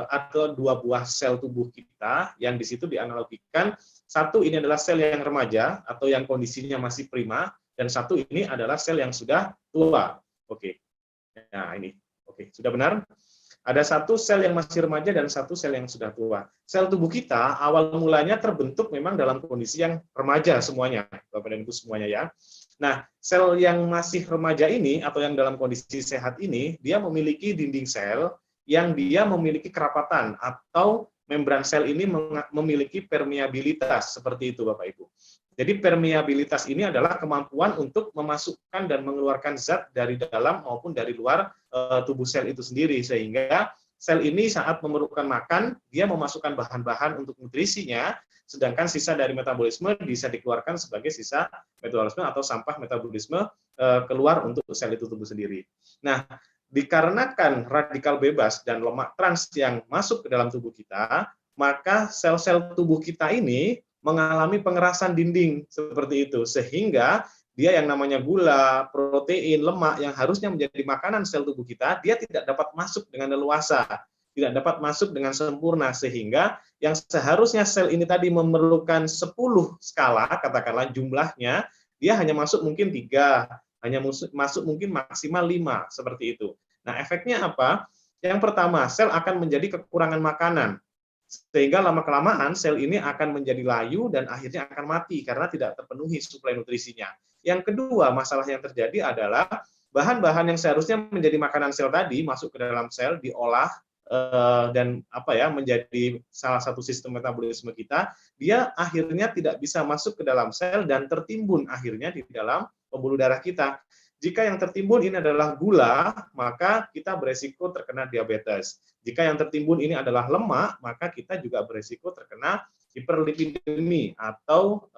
atau dua buah sel tubuh kita yang di situ dianalogikan. Satu ini adalah sel yang remaja atau yang kondisinya masih prima, dan satu ini adalah sel yang sudah tua. Oke. Nah, ini. Oke, sudah benar? Ada satu sel yang masih remaja dan satu sel yang sudah tua. Sel tubuh kita awal mulanya terbentuk memang dalam kondisi yang remaja semuanya, Bapak dan Ibu semuanya ya. Nah, sel yang masih remaja ini atau yang dalam kondisi sehat ini, dia memiliki dinding sel yang dia memiliki kerapatan atau membran sel ini memiliki permeabilitas seperti itu, Bapak Ibu. Jadi permeabilitas ini adalah kemampuan untuk memasukkan dan mengeluarkan zat dari dalam maupun dari luar tubuh sel itu sendiri, sehingga sel ini saat memerlukan makan, dia memasukkan bahan-bahan untuk nutrisinya, sedangkan sisa dari metabolisme bisa dikeluarkan sebagai sisa metabolisme atau sampah metabolisme keluar untuk sel itu tubuh sendiri. Nah, dikarenakan radikal bebas dan lemak trans yang masuk ke dalam tubuh kita, maka sel-sel tubuh kita ini mengalami pengerasan dinding seperti itu, sehingga dia yang namanya gula, protein, lemak yang harusnya menjadi makanan sel tubuh kita, dia tidak dapat masuk dengan leluasa, tidak dapat masuk dengan sempurna, sehingga yang seharusnya sel ini tadi memerlukan 10 skala, katakanlah jumlahnya, dia hanya masuk mungkin 3, hanya masuk mungkin maksimal 5, seperti itu. Nah, efeknya apa? Yang pertama, sel akan menjadi kekurangan makanan, sehingga lama-kelamaan sel ini akan menjadi layu dan akhirnya akan mati karena tidak terpenuhi suplai nutrisinya. Yang kedua, masalah yang terjadi adalah bahan-bahan yang seharusnya menjadi makanan sel tadi masuk ke dalam sel, diolah dan menjadi salah satu sistem metabolisme kita, dia akhirnya tidak bisa masuk ke dalam sel dan tertimbun akhirnya di dalam pembuluh darah kita. Jika yang tertimbun ini adalah gula, maka kita beresiko terkena diabetes. Jika yang tertimbun ini adalah lemak, maka kita juga beresiko terkena hiperlipidemi atau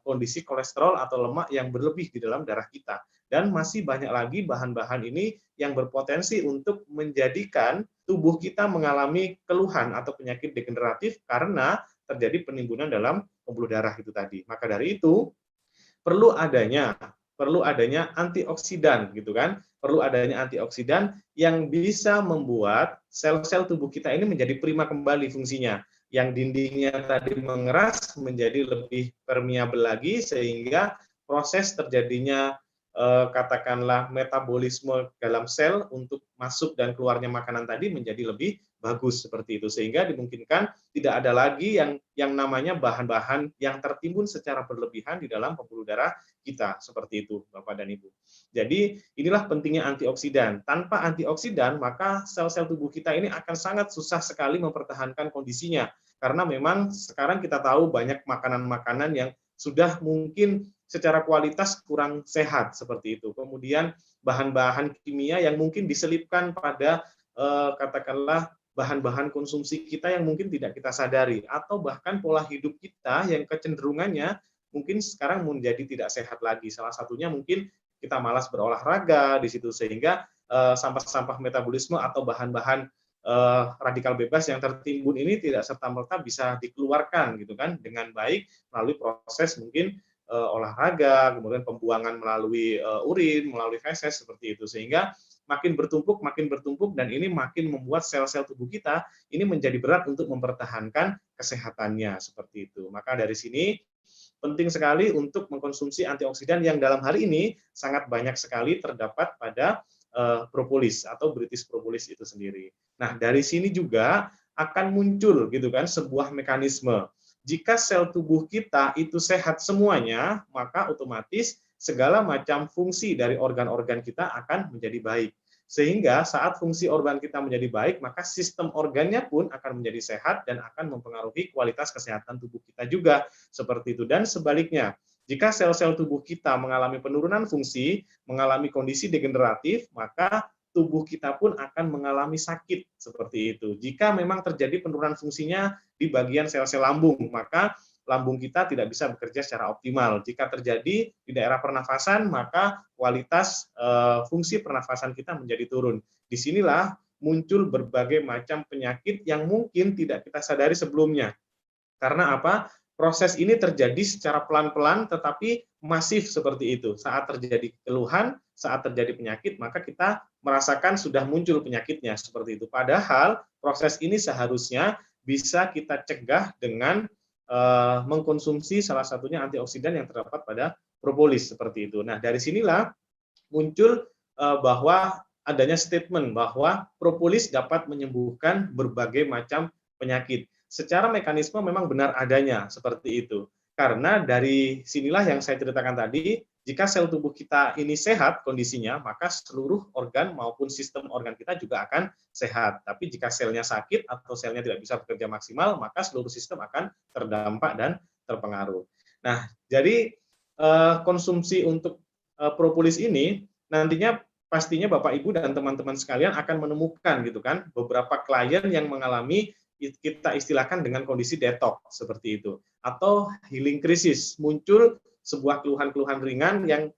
kondisi kolesterol atau lemak yang berlebih di dalam darah kita. Dan masih banyak lagi bahan-bahan ini yang berpotensi untuk menjadikan tubuh kita mengalami keluhan atau penyakit degeneratif karena terjadi penimbunan dalam pembuluh darah itu tadi. Maka dari itu perlu adanya antioksidan gitu kan. Perlu adanya antioksidan yang bisa membuat sel-sel tubuh kita ini menjadi prima kembali fungsinya. Yang dindingnya tadi mengeras menjadi lebih permeabel lagi, sehingga proses terjadinya katakanlah metabolisme dalam sel untuk masuk dan keluarnya makanan tadi menjadi lebih bagus seperti itu, sehingga dimungkinkan tidak ada lagi yang namanya bahan-bahan yang tertimbun secara berlebihan di dalam pembuluh darah kita, seperti itu Bapak dan Ibu. Jadi inilah pentingnya antioksidan. Tanpa antioksidan maka sel-sel tubuh kita ini akan sangat susah sekali mempertahankan kondisinya, karena memang sekarang kita tahu banyak makanan-makanan yang sudah mungkin secara kualitas kurang sehat seperti itu. Kemudian bahan-bahan kimia yang mungkin diselipkan pada katakanlah bahan-bahan konsumsi kita yang mungkin tidak kita sadari, atau bahkan pola hidup kita yang kecenderungannya mungkin sekarang menjadi tidak sehat lagi. Salah satunya mungkin kita malas berolahraga di situ, sehingga sampah-sampah metabolisme atau bahan-bahan radikal bebas yang tertimbun ini tidak serta-merta bisa dikeluarkan gitu kan dengan baik melalui proses mungkin olahraga, kemudian pembuangan melalui urin, melalui feses seperti itu, sehingga makin bertumpuk dan ini makin membuat sel-sel tubuh kita ini menjadi berat untuk mempertahankan kesehatannya seperti itu. Maka dari sini penting sekali untuk mengkonsumsi antioksidan yang dalam hari ini sangat banyak sekali terdapat pada propolis atau British propolis itu sendiri. Nah, dari sini juga akan muncul gitu kan sebuah mekanisme. Jika sel tubuh kita itu sehat semuanya, maka otomatis segala macam fungsi dari organ-organ kita akan menjadi baik. Sehingga saat fungsi organ kita menjadi baik, maka sistem organnya pun akan menjadi sehat dan akan mempengaruhi kualitas kesehatan tubuh kita juga. Seperti itu. Dan sebaliknya, jika sel-sel tubuh kita mengalami penurunan fungsi, mengalami kondisi degeneratif, maka tubuh kita pun akan mengalami sakit seperti itu. Jika memang terjadi penurunan fungsinya di bagian sel-sel lambung, maka lambung kita tidak bisa bekerja secara optimal. Jika terjadi di daerah pernafasan, maka kualitas fungsi pernafasan kita menjadi turun. Disinilah muncul berbagai macam penyakit yang mungkin tidak kita sadari sebelumnya. Karena apa? Proses ini terjadi secara pelan-pelan tetapi masif seperti itu. Saat terjadi keluhan, saat terjadi penyakit, maka kita merasakan sudah muncul penyakitnya seperti itu. Padahal proses ini seharusnya bisa kita cegah dengan mengkonsumsi salah satunya antioksidan yang terdapat pada propolis seperti itu. Nah, dari sinilah muncul bahwa adanya statement bahwa propolis dapat menyembuhkan berbagai macam penyakit. Secara mekanisme memang benar adanya seperti itu. Karena dari sinilah yang saya ceritakan tadi, jika sel tubuh kita ini sehat kondisinya, maka seluruh organ maupun sistem organ kita juga akan sehat. Tapi jika selnya sakit atau selnya tidak bisa bekerja maksimal, maka seluruh sistem akan terdampak dan terpengaruh. Nah, jadi konsumsi untuk propolis ini nantinya pastinya Bapak Ibu dan teman-teman sekalian akan menemukan gitu kan beberapa klien yang mengalami kita istilahkan dengan kondisi detox seperti itu, atau healing crisis, muncul sebuah keluhan-keluhan ringan yang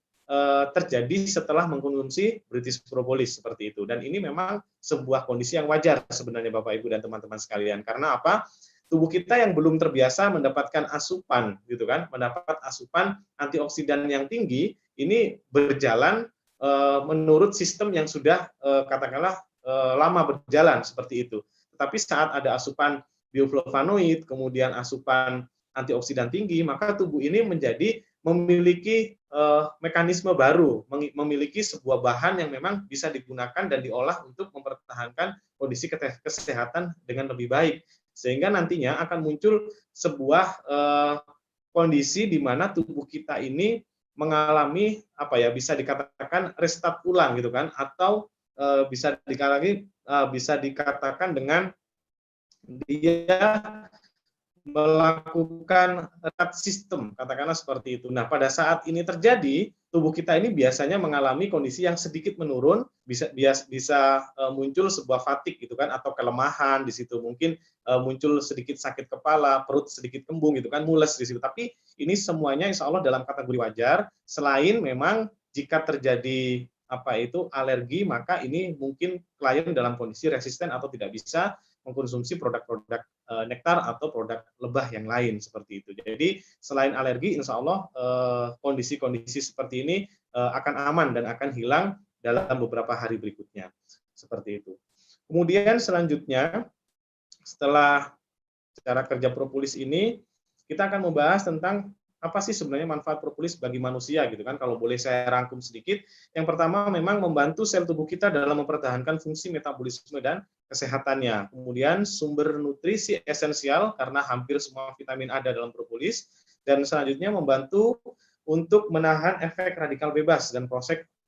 terjadi setelah mengkonsumsi British propolis seperti itu. Dan ini memang sebuah kondisi yang wajar sebenarnya Bapak Ibu dan teman-teman sekalian. Karena apa? Tubuh kita yang belum terbiasa mendapatkan asupan gitu kan, mendapat asupan antioksidan yang tinggi, ini berjalan menurut sistem yang sudah katakanlah lama berjalan seperti itu. Tapi saat ada asupan bioflavonoid, kemudian asupan antioksidan tinggi, maka tubuh ini menjadi memiliki mekanisme baru, memiliki sebuah bahan yang memang bisa digunakan dan diolah untuk mempertahankan kondisi kesehatan dengan lebih baik. Sehingga nantinya akan muncul sebuah kondisi di mana tubuh kita ini mengalami apa ya, bisa dikatakan restart ulang gitu kan, atau bisa dikatakan dengan dia melakukan restart sistem, katakanlah seperti itu. Nah, pada saat ini terjadi, tubuh kita ini biasanya mengalami kondisi yang sedikit menurun, bisa muncul sebuah fatigue gitu kan, atau kelemahan di situ, mungkin muncul sedikit sakit kepala, perut sedikit kembung gitu kan, mules di situ. Tapi ini semuanya insya Allah dalam kategori wajar. Selain memang jika terjadi alergi, maka ini mungkin klien dalam kondisi resisten atau tidak bisa mengkonsumsi produk-produk nektar atau produk lebah yang lain seperti itu. Jadi selain alergi, insya Allah kondisi-kondisi seperti ini akan aman dan akan hilang dalam beberapa hari berikutnya. Seperti itu. Kemudian selanjutnya, setelah cara kerja propolis ini, kita akan membahas tentang apa sih sebenarnya manfaat propolis bagi manusia gitu kan? Kalau boleh saya rangkum sedikit, yang pertama memang membantu sel tubuh kita dalam mempertahankan fungsi metabolisme dan kesehatannya. Kemudian sumber nutrisi esensial karena hampir semua vitamin ada dalam propolis, dan selanjutnya membantu untuk menahan efek radikal bebas dan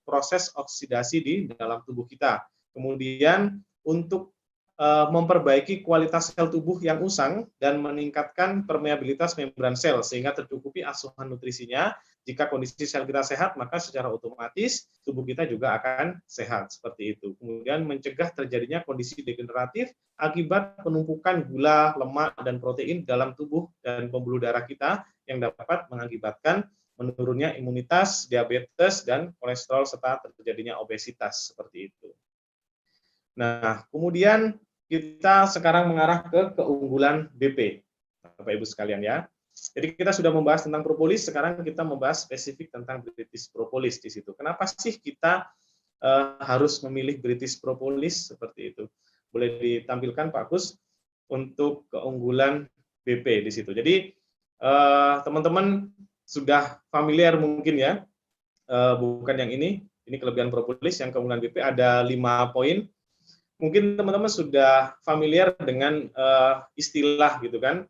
proses oksidasi di dalam tubuh kita. Kemudian untuk memperbaiki kualitas sel tubuh yang usang dan meningkatkan permeabilitas membran sel sehingga tercukupi asupan nutrisinya. Jika kondisi sel kita sehat, maka secara otomatis tubuh kita juga akan sehat, seperti itu. Kemudian mencegah terjadinya kondisi degeneratif akibat penumpukan gula, lemak, dan protein dalam tubuh dan pembuluh darah kita yang dapat mengakibatkan menurunnya imunitas, diabetes, dan kolesterol serta terjadinya obesitas, seperti itu. Nah, kemudian kita sekarang mengarah ke keunggulan BP, Bapak Ibu sekalian ya. Jadi kita sudah membahas tentang propolis, sekarang kita membahas spesifik tentang British propolis di situ. Kenapa sih kita harus memilih British propolis seperti itu? Boleh ditampilkan Pak Kus untuk keunggulan BP di situ. Jadi teman-teman sudah familiar mungkin ya, bukan yang ini kelebihan propolis, yang keunggulan BP ada 5 poin. Mungkin teman-teman sudah familiar dengan istilah gitu kan,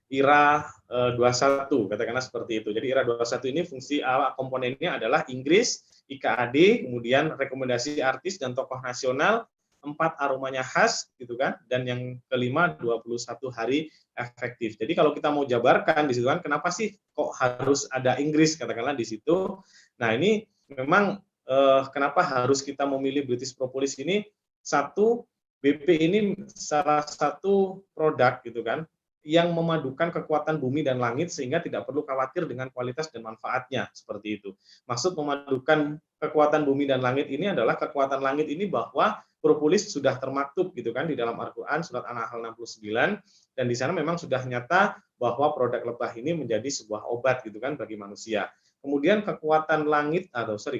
IRA 21, katakanlah seperti itu. Jadi IRA 21 ini fungsi komponennya adalah Inggris, IKAD, kemudian rekomendasi artis dan tokoh nasional, 4 aromanya khas gitu kan, dan yang kelima 21 hari efektif. Jadi kalau kita mau jabarkan di situ kan, kenapa sih kok harus ada Inggris katakanlah di situ. Nah, ini memang kenapa harus kita memilih British propolis ini. Satu, BP ini salah satu produk gitu kan yang memadukan kekuatan bumi dan langit sehingga tidak perlu khawatir dengan kualitas dan manfaatnya, seperti itu. Maksud memadukan kekuatan bumi dan langit ini adalah kekuatan langit ini bahwa propolis sudah termaktub gitu kan di dalam Al-Qur'an surat An-Nahl 69, dan di sana memang sudah nyata bahwa produk lebah ini menjadi sebuah obat gitu kan bagi manusia. Kemudian kekuatan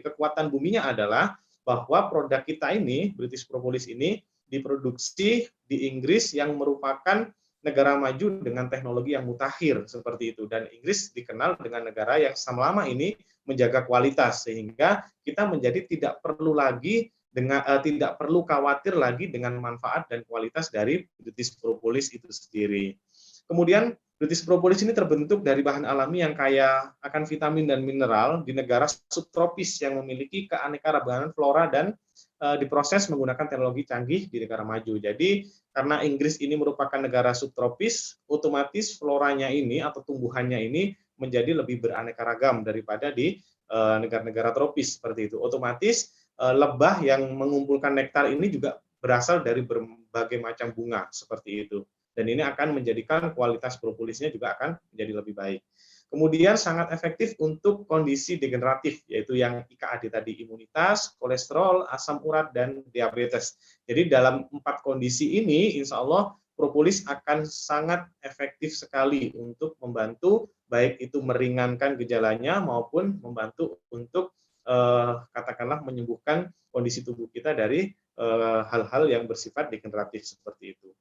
kekuatan buminya adalah bahwa produk kita ini, British propolis ini, diproduksi di Inggris yang merupakan negara maju dengan teknologi yang mutakhir, seperti itu. Dan Inggris dikenal dengan negara yang selama ini menjaga kualitas, sehingga kita menjadi tidak perlu khawatir lagi dengan manfaat dan kualitas dari British propolis itu sendiri. Kemudian British propolis ini terbentuk dari bahan alami yang kaya akan vitamin dan mineral di negara subtropis yang memiliki keanekaragaman flora dan diproses menggunakan teknologi canggih di negara maju. Jadi karena Inggris ini merupakan negara subtropis, otomatis floranya ini atau tumbuhannya ini menjadi lebih beraneka ragam daripada di negara-negara tropis seperti itu. Otomatis lebah yang mengumpulkan nektar ini juga berasal dari berbagai macam bunga seperti itu. Dan ini akan menjadikan kualitas propolisnya juga akan menjadi lebih baik. Kemudian sangat efektif untuk kondisi degeneratif, yaitu yang IKAD tadi, imunitas, kolesterol, asam urat, dan diabetes. Jadi dalam 4 kondisi ini, insya Allah propolis akan sangat efektif sekali untuk membantu, baik itu meringankan gejalanya maupun membantu untuk katakanlah menyembuhkan kondisi tubuh kita dari hal-hal yang bersifat degeneratif seperti itu.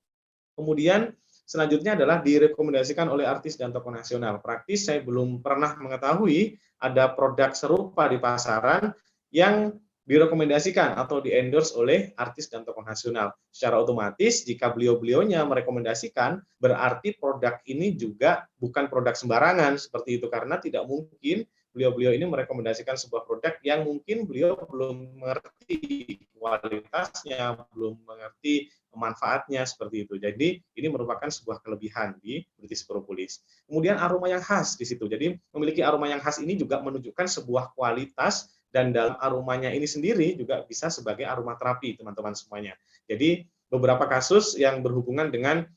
Kemudian selanjutnya adalah direkomendasikan oleh artis dan tokoh nasional. Praktis saya belum pernah mengetahui ada produk serupa di pasaran yang direkomendasikan atau di-endorse oleh artis dan tokoh nasional. Secara otomatis jika beliau-beliaunya merekomendasikan, berarti produk ini juga bukan produk sembarangan seperti itu, karena tidak mungkin beliau-beliau ini merekomendasikan sebuah produk yang mungkin beliau belum mengerti kualitasnya, belum mengerti manfaatnya seperti itu. Jadi ini merupakan sebuah kelebihan di British propolis. Kemudian aroma yang khas di situ. Jadi memiliki aroma yang khas ini juga menunjukkan sebuah kualitas, dan dalam aromanya ini sendiri juga bisa sebagai aromaterapi teman-teman semuanya. Jadi beberapa kasus yang berhubungan dengan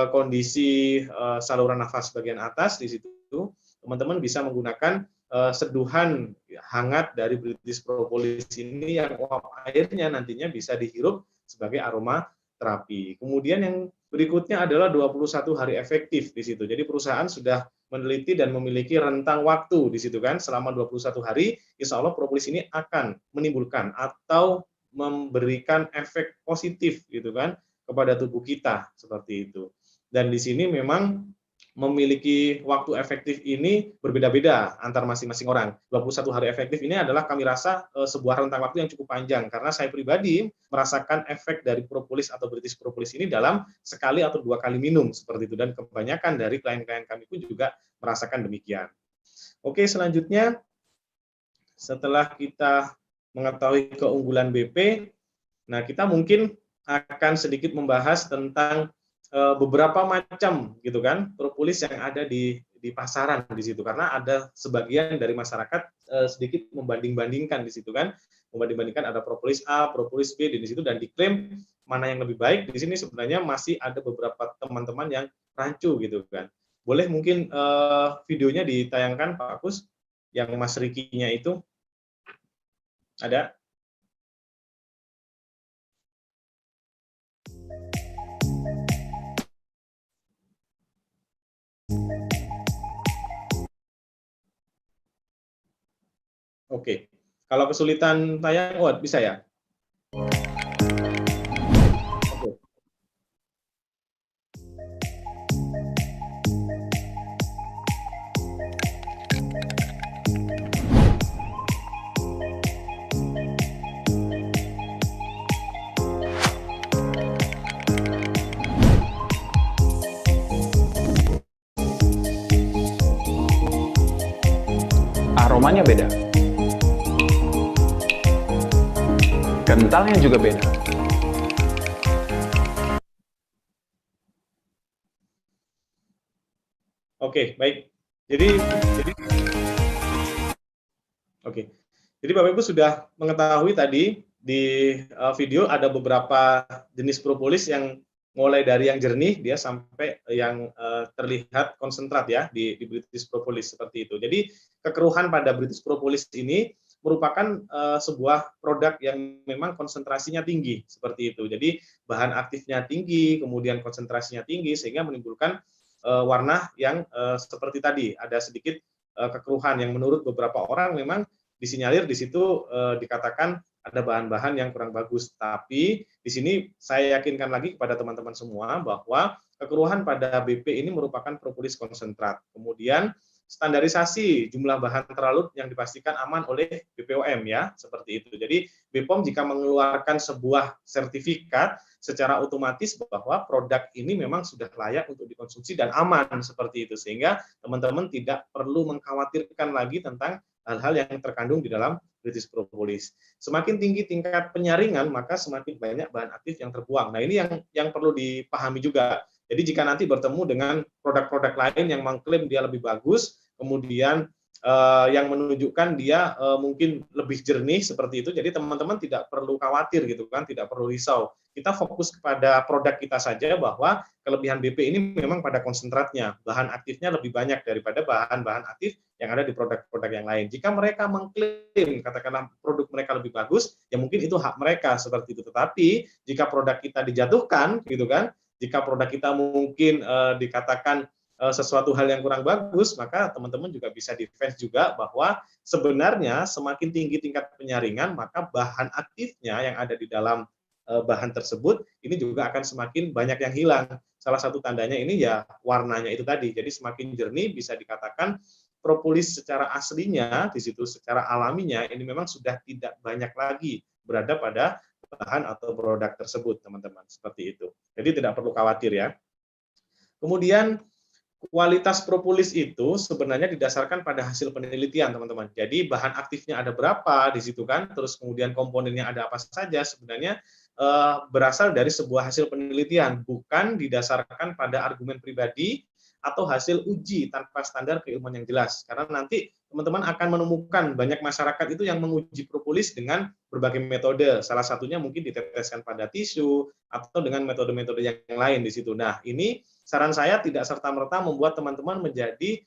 kondisi saluran nafas bagian atas di situ, teman-teman bisa menggunakan seduhan hangat dari British propolis ini yang uap airnya nantinya bisa dihirup sebagai aroma terapi. Kemudian yang berikutnya adalah 21 hari efektif di situ. Jadi perusahaan sudah meneliti dan memiliki rentang waktu di situ kan, selama 21 hari insya Allah propolis ini akan menimbulkan atau memberikan efek positif gitu kan kepada tubuh kita seperti itu. Dan di sini memang memiliki waktu efektif ini berbeda-beda antar masing-masing orang. 21 hari efektif ini adalah kami rasa sebuah rentang waktu yang cukup panjang, karena saya pribadi merasakan efek dari propolis atau British propolis ini dalam sekali atau 2 kali minum seperti itu, dan kebanyakan dari klien-klien kami pun juga merasakan demikian. Oke, selanjutnya setelah kita mengetahui keunggulan BP, nah kita mungkin akan sedikit membahas tentang beberapa macam gitu kan propolis yang ada di pasaran di situ, karena ada sebagian dari masyarakat sedikit membanding-bandingkan di situ kan, membanding-bandingkan ada propolis A, propolis B di situ, dan diklaim mana yang lebih baik. Di sini sebenarnya masih ada beberapa teman-teman yang rancu gitu kan. Boleh mungkin videonya ditayangkan Pak Kus, yang Mas Rikinya itu ada? Oke, kalau kesulitan tayang, bisa ya? Oke. Aromanya beda. Kentalnya juga beda. Oke, baik. Jadi Bapak Ibu sudah mengetahui tadi di video ada beberapa jenis propolis yang mulai dari yang jernih dia sampai yang terlihat konsentrat ya di British propolis seperti itu. Jadi kekeruhan pada British propolis ini merupakan sebuah produk yang memang konsentrasinya tinggi seperti itu. Jadi bahan aktifnya tinggi, kemudian konsentrasinya tinggi sehingga menimbulkan warna yang seperti tadi, ada sedikit kekeruhan yang menurut beberapa orang memang disinyalir di situ dikatakan ada bahan-bahan yang kurang bagus. Tapi di sini saya yakinkan lagi kepada teman-teman semua bahwa kekeruhan pada BP ini merupakan propolis konsentrat. Kemudian standarisasi jumlah bahan teralut yang dipastikan aman oleh BPOM ya, seperti itu. Jadi BPOM jika mengeluarkan sebuah sertifikat secara otomatis bahwa produk ini memang sudah layak untuk dikonsumsi dan aman seperti itu, sehingga teman-teman tidak perlu mengkhawatirkan lagi tentang hal-hal yang terkandung di dalam British propolis. Semakin tinggi tingkat penyaringan, maka semakin banyak bahan aktif yang terbuang. Nah, ini yang perlu dipahami juga. Jadi jika nanti bertemu dengan produk-produk lain yang mengklaim dia lebih bagus, kemudian yang menunjukkan dia mungkin lebih jernih seperti itu, jadi teman-teman tidak perlu khawatir gitu kan, tidak perlu risau. Kita fokus kepada produk kita saja bahwa kelebihan BP ini memang pada konsentratnya, bahan aktifnya lebih banyak daripada bahan-bahan aktif yang ada di produk-produk yang lain. Jika mereka mengklaim katakanlah produk mereka lebih bagus, ya mungkin itu hak mereka seperti itu. Tetapi jika produk kita dijatuhkan gitu kan, jika produk kita mungkin dikatakan sesuatu hal yang kurang bagus, maka teman-teman juga bisa defense juga bahwa sebenarnya semakin tinggi tingkat penyaringan, maka bahan aktifnya yang ada di dalam bahan tersebut ini juga akan semakin banyak yang hilang. Salah satu tandanya ini ya warnanya itu tadi. Jadi semakin jernih bisa dikatakan propolis secara aslinya di situ, secara alaminya ini memang sudah tidak banyak lagi berada pada bahan atau produk tersebut, teman-teman. Seperti itu. Jadi tidak perlu khawatir ya. Kemudian kualitas propolis itu sebenarnya didasarkan pada hasil penelitian, teman-teman. Jadi bahan aktifnya ada berapa di situ kan, terus kemudian komponennya ada apa saja, sebenarnya berasal dari sebuah hasil penelitian, bukan didasarkan pada argumen pribadi atau hasil uji tanpa standar keilmuan yang jelas. Karena nanti teman-teman akan menemukan banyak masyarakat itu yang menguji propolis dengan berbagai metode. Salah satunya mungkin diteteskan pada tisu atau dengan metode-metode yang lain di situ. Nah, ini saran saya tidak serta-merta membuat teman-teman menjadi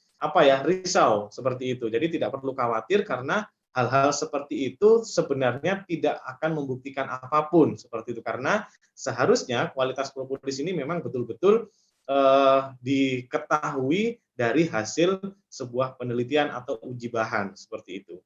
risau seperti itu. Jadi tidak perlu khawatir karena hal-hal seperti itu sebenarnya tidak akan membuktikan apapun seperti itu, karena seharusnya kualitas propolis ini memang betul-betul diketahui dari hasil sebuah penelitian atau uji bahan seperti itu.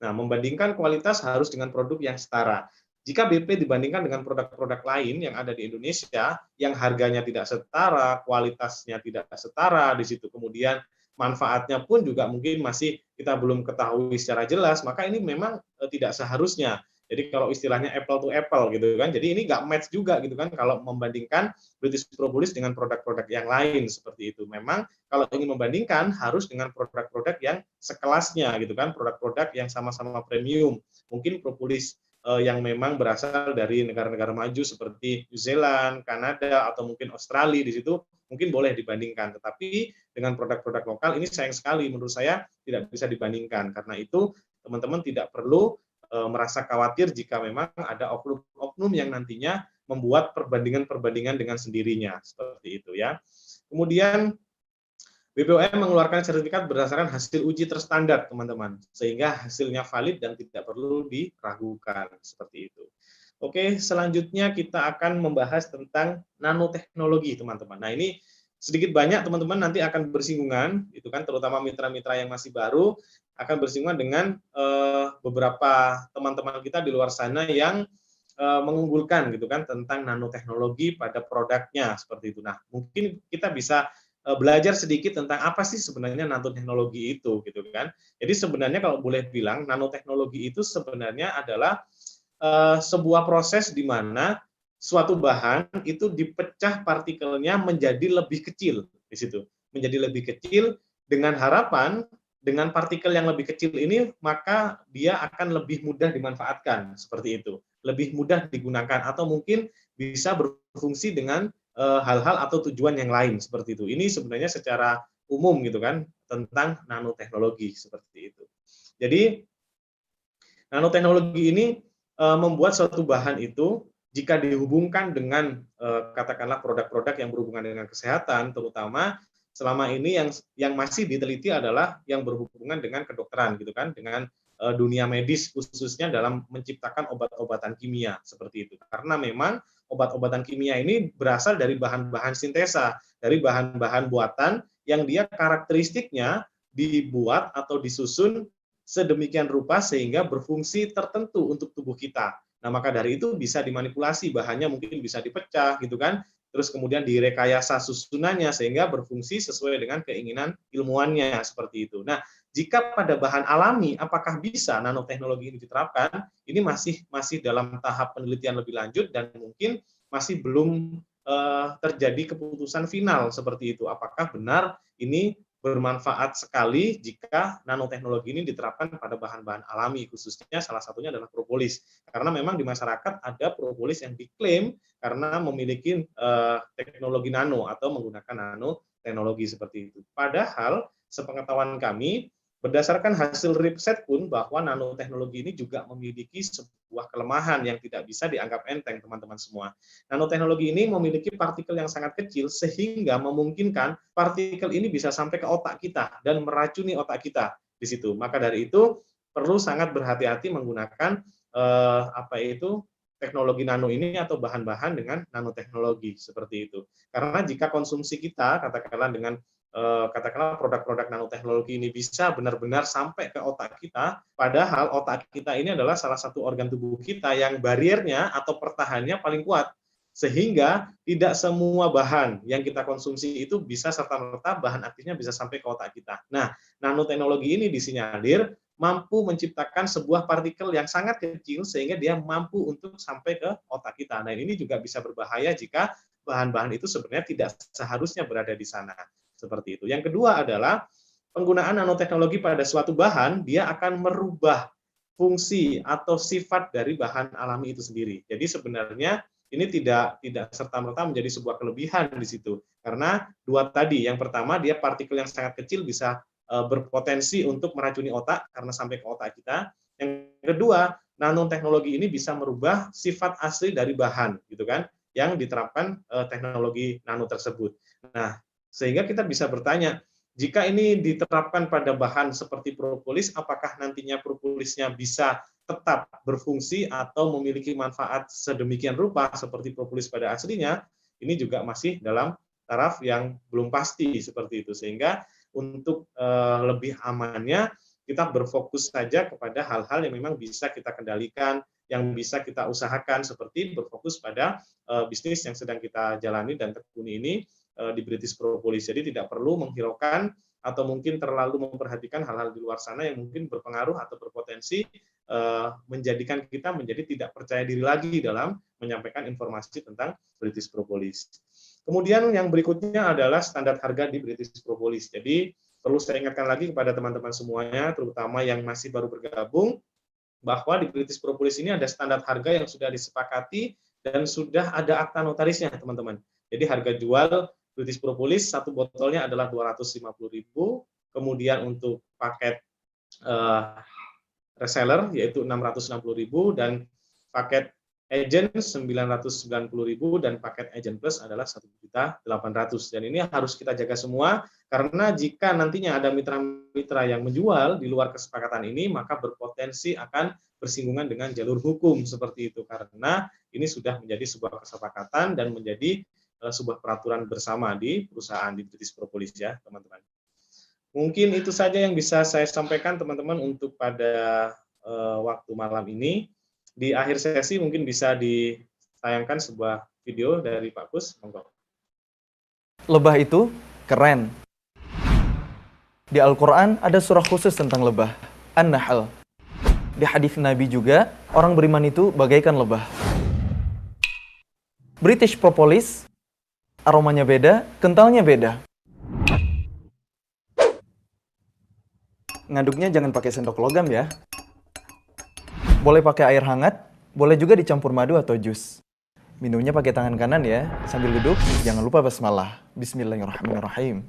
Nah, membandingkan kualitas harus dengan produk yang setara. jika BP dibandingkan dengan produk-produk lain yang ada di Indonesia, yang harganya tidak setara, kualitasnya tidak setara di situ, kemudian manfaatnya pun juga mungkin masih kita belum ketahui secara jelas, maka ini memang tidak seharusnya. Jadi kalau istilahnya apple to apple gitu kan, jadi ini nggak match juga gitu kan kalau membandingkan British Propolis dengan produk-produk yang lain seperti itu. Memang kalau ingin membandingkan harus dengan produk-produk yang sekelasnya gitu kan, produk-produk yang sama-sama premium. Mungkin propolis yang memang berasal dari negara-negara maju seperti New Zealand, Kanada, atau mungkin Australia di situ mungkin boleh dibandingkan. Tetapi dengan produk-produk lokal ini sayang sekali menurut saya tidak bisa dibandingkan. Karena itu teman-teman tidak perlu merasa khawatir jika memang ada oknum yang nantinya membuat perbandingan-perbandingan dengan sendirinya seperti itu ya. Kemudian BPOM mengeluarkan sertifikat berdasarkan hasil uji terstandar, teman-teman, sehingga hasilnya valid dan tidak perlu diragukan seperti itu. Oke, selanjutnya kita akan membahas tentang nanoteknologi, teman-teman. Nah, ini sedikit banyak teman-teman nanti akan bersinggungan, itu kan terutama mitra-mitra yang masih baru akan bersinggungan dengan beberapa teman-teman kita di luar sana yang mengunggulkan gitu kan tentang nanoteknologi pada produknya seperti itu. Nah, mungkin kita bisa belajar sedikit tentang apa sih sebenarnya nanoteknologi itu gitu kan. Jadi sebenarnya kalau boleh bilang nanoteknologi itu sebenarnya adalah sebuah proses di mana suatu bahan itu dipecah partikelnya menjadi lebih kecil di situ. Menjadi lebih kecil dengan harapan dengan partikel yang lebih kecil ini maka dia akan lebih mudah dimanfaatkan seperti itu. Lebih mudah digunakan atau mungkin bisa berfungsi dengan hal-hal atau tujuan yang lain seperti itu. Ini sebenarnya secara umum gitu kan tentang nanoteknologi seperti itu. Jadi nanoteknologi ini membuat suatu bahan itu jika dihubungkan dengan katakanlah produk-produk yang berhubungan dengan kesehatan, terutama selama ini yang masih diteliti adalah yang berhubungan dengan kedokteran gitu kan, dengan dunia medis khususnya dalam menciptakan obat-obatan kimia seperti itu. Karena memang obat-obatan kimia ini berasal dari bahan-bahan sintesa, dari bahan-bahan buatan yang dia karakteristiknya dibuat atau disusun sedemikian rupa sehingga berfungsi tertentu untuk tubuh kita. Nah, maka dari itu bisa dimanipulasi, bahannya mungkin bisa dipecah gitu kan, terus kemudian direkayasa susunannya sehingga berfungsi sesuai dengan keinginan ilmuwannya seperti itu. Nah, jika pada bahan alami apakah bisa nanoteknologi ini diterapkan? Ini masih dalam tahap penelitian lebih lanjut dan mungkin masih belum terjadi keputusan final seperti itu. Apakah benar ini bermanfaat sekali jika nanoteknologi ini diterapkan pada bahan-bahan alami, khususnya salah satunya adalah propolis. Karena memang di masyarakat ada propolis yang diklaim karena memiliki teknologi nano atau menggunakan nanoteknologi seperti itu. Padahal sepengetahuan kami, berdasarkan hasil riset pun bahwa nanoteknologi ini juga memiliki sebuah kelemahan yang tidak bisa dianggap enteng, teman-teman semua. Nanoteknologi ini memiliki partikel yang sangat kecil sehingga memungkinkan partikel ini bisa sampai ke otak kita dan meracuni otak kita di situ. Maka dari itu perlu sangat berhati-hati menggunakan teknologi nano ini atau bahan-bahan dengan nanoteknologi seperti itu. Karena jika konsumsi kita katakanlah dengan produk-produk nanoteknologi ini bisa benar-benar sampai ke otak kita, padahal otak kita ini adalah salah satu organ tubuh kita yang bariernya atau pertahanannya paling kuat, sehingga tidak semua bahan yang kita konsumsi itu bisa serta-merta bahan aktifnya bisa sampai ke otak kita. Nah, nanoteknologi ini disinyalir mampu menciptakan sebuah partikel yang sangat kecil sehingga dia mampu untuk sampai ke otak kita. Nah, ini juga bisa berbahaya jika bahan-bahan itu sebenarnya tidak seharusnya berada di sana. Seperti itu. Yang kedua adalah penggunaan nanoteknologi pada suatu bahan, dia akan merubah fungsi atau sifat dari bahan alami itu sendiri. Jadi sebenarnya ini tidak serta-merta menjadi sebuah kelebihan di situ. Karena dua tadi, yang pertama dia partikel yang sangat kecil bisa berpotensi untuk meracuni otak karena sampai ke otak kita. Yang kedua, nanoteknologi ini bisa merubah sifat asli dari bahan, gitu kan, yang diterapkan teknologi nano tersebut. Nah, sehingga kita bisa bertanya, jika ini diterapkan pada bahan seperti propolis, apakah nantinya propolisnya bisa tetap berfungsi atau memiliki manfaat sedemikian rupa seperti propolis pada aslinya? Ini juga masih dalam taraf yang belum pasti seperti itu. Sehingga untuk lebih amannya, kita berfokus saja kepada hal-hal yang memang bisa kita kendalikan yang bisa kita usahakan, seperti berfokus pada bisnis yang sedang kita jalani dan tekuni ini di British Propolis. Jadi tidak perlu menghiraukan atau mungkin terlalu memperhatikan hal-hal di luar sana yang mungkin berpengaruh atau berpotensi menjadikan kita menjadi tidak percaya diri lagi dalam menyampaikan informasi tentang British Propolis. Kemudian yang berikutnya adalah standar harga di British Propolis. Jadi perlu saya ingatkan lagi kepada teman-teman semuanya, terutama yang masih baru bergabung, bahwa di British Propolis ini ada standar harga yang sudah disepakati dan sudah ada akta notarisnya, teman-teman. Jadi harga jual British Propolis satu botolnya adalah 250.000, kemudian untuk paket reseller yaitu 660.000, dan paket agent 990.000, dan paket agent plus adalah 1.800.000. Dan ini harus kita jaga semua, karena jika nantinya ada mitra-mitra yang menjual di luar kesepakatan ini, maka berpotensi akan bersinggungan dengan jalur hukum seperti itu, karena ini sudah menjadi sebuah kesepakatan dan menjadi sebuah peraturan bersama di perusahaan di British Propolis, ya teman-teman. Mungkin itu saja yang bisa saya sampaikan, teman-teman, untuk pada waktu malam ini. Di akhir sesi mungkin bisa ditayangkan sebuah video dari Pak Kus. Monggo. Lebah itu keren. Di Al-Quran ada surah khusus tentang lebah, An-Nahl. Di hadis Nabi juga, orang beriman itu bagaikan lebah. British Propolis, aromanya beda, kentalnya beda. Ngaduknya jangan pakai sendok logam ya. Boleh pakai air hangat, boleh juga dicampur madu atau jus. Minumnya pakai tangan kanan ya, sambil duduk, jangan lupa basmalah. Bismillahirrahmanirrahim.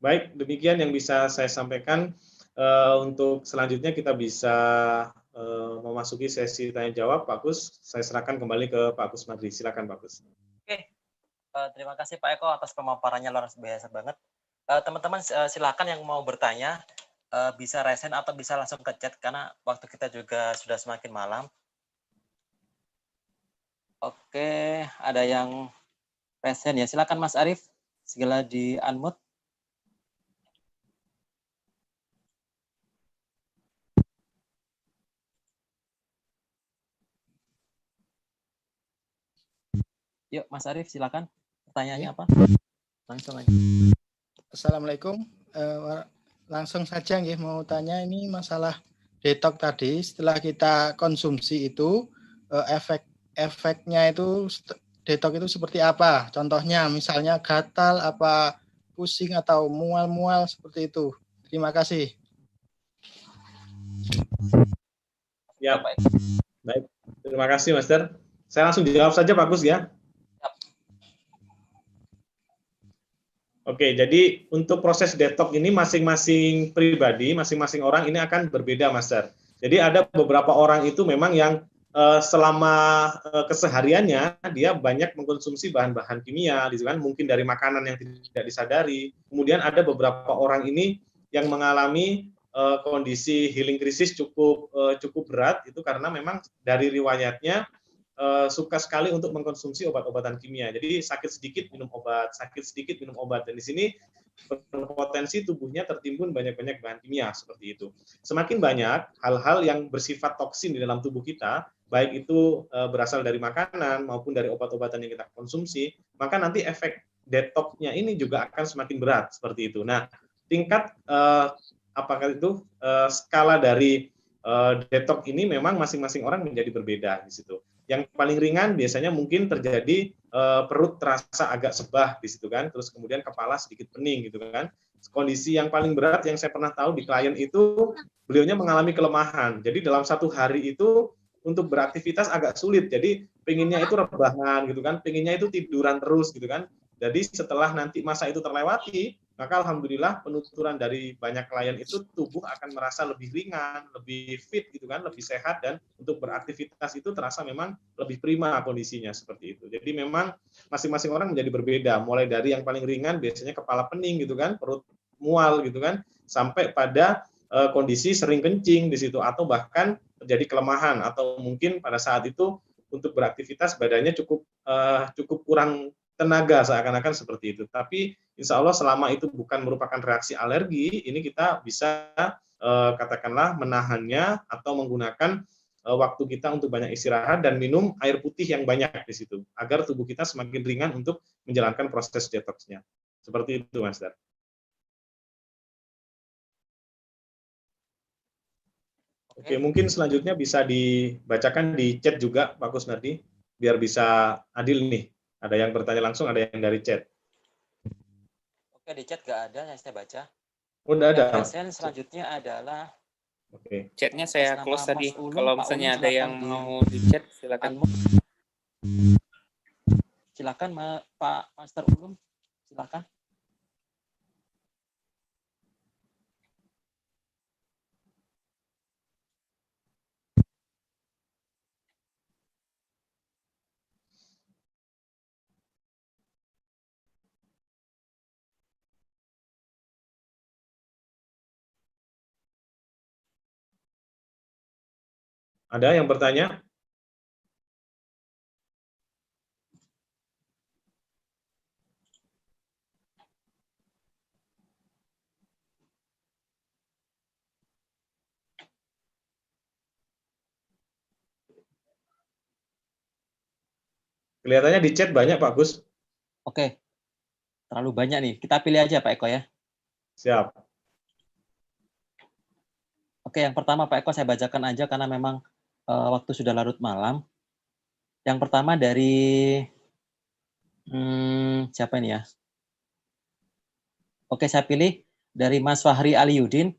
Baik, demikian yang bisa saya sampaikan. Untuk selanjutnya kita bisa memasuki sesi tanya-jawab. Pak Kus, saya serahkan kembali ke Pak Kus Madri. Silakan Pak Kus. Oke, terima kasih Pak Eko atas pemaparannya, luar biasa banget. Teman-teman silakan yang mau bertanya, bisa raise hand atau bisa langsung ke chat, karena waktu kita juga sudah semakin malam. Oke, ada yang raise hand ya. Silakan Mas Arif, segala di unmute. Yuk Mas Arif, silakan. Pertanyaannya apa? Langsung aja. Assalamualaikum. Langsung saja nggih, mau tanya ini masalah detox tadi. Setelah kita konsumsi itu efeknya itu detox itu seperti apa? Contohnya misalnya gatal, apa pusing atau mual-mual seperti itu. Terima kasih. Ya, baik. Terima kasih, Master. Saya langsung jawab saja, Pak Gus, ya. Oke, jadi untuk proses detox ini masing-masing pribadi, masing-masing orang ini akan berbeda, Master. Jadi ada beberapa orang itu memang yang selama kesehariannya dia banyak mengkonsumsi bahan-bahan kimia, gitu kan, mungkin dari makanan yang tidak disadari. Kemudian ada beberapa orang ini yang mengalami kondisi healing krisis cukup berat, itu karena memang dari riwayatnya suka sekali untuk mengkonsumsi obat-obatan kimia. Jadi sakit sedikit minum obat, dan di sini berpotensi tubuhnya tertimbun banyak-banyak bahan kimia seperti itu. Semakin banyak hal-hal yang bersifat toksin di dalam tubuh kita, baik itu berasal dari makanan maupun dari obat-obatan yang kita konsumsi, maka nanti efek detox-nya ini juga akan semakin berat seperti itu. Nah, tingkat apakah itu skala dari detox ini memang masing-masing orang menjadi berbeda di situ. Yang paling ringan biasanya mungkin terjadi perut terasa agak sebah di situ kan, terus kemudian kepala sedikit pening gitu kan. Kondisi yang paling berat yang saya pernah tahu di klien itu, beliaunya mengalami kelemahan. Jadi dalam satu hari itu untuk beraktivitas agak sulit. Jadi pengennya itu rebahan gitu kan, pengennya itu tiduran terus gitu kan. Jadi setelah nanti masa itu terlewati, maka alhamdulillah penuturan dari banyak klien itu tubuh akan merasa lebih ringan, lebih fit gitu kan, lebih sehat, dan untuk beraktivitas itu terasa memang lebih prima kondisinya seperti itu. Jadi memang masing-masing orang menjadi berbeda, mulai dari yang paling ringan biasanya kepala pening gitu kan, perut mual gitu kan, sampai pada kondisi sering kencing di situ, atau bahkan terjadi kelemahan, atau mungkin pada saat itu untuk beraktivitas badannya cukup kurang tenaga, seakan-akan seperti itu. Tapi insya Allah selama itu bukan merupakan reaksi alergi, ini kita bisa katakanlah menahannya atau menggunakan waktu kita untuk banyak istirahat dan minum air putih yang banyak di situ, agar tubuh kita semakin ringan untuk menjalankan proses detoksnya. Seperti itu, Mas Dar. Oke, mungkin selanjutnya bisa dibacakan di chat juga, Pak Kusnardi, biar bisa adil nih. Ada yang bertanya langsung, ada yang dari chat. Oke, di chat nggak ada yang saya baca. Oh, nggak ada. Yang selanjutnya adalah Oke. Chatnya saya close tadi. Kalau misalnya ada yang mau di chat, silakan. Silakan Pak Master Ulum, silakan. Ada yang bertanya? Kelihatannya di chat banyak, Pak Gus. Oke, terlalu banyak nih. Kita pilih aja, Pak Eko ya. Siap. Oke, yang pertama Pak Eko saya bacakan aja karena memang waktu sudah larut malam. Yang pertama dari siapa ini ya? Oke, saya pilih dari Mas Fahri Aliuddin.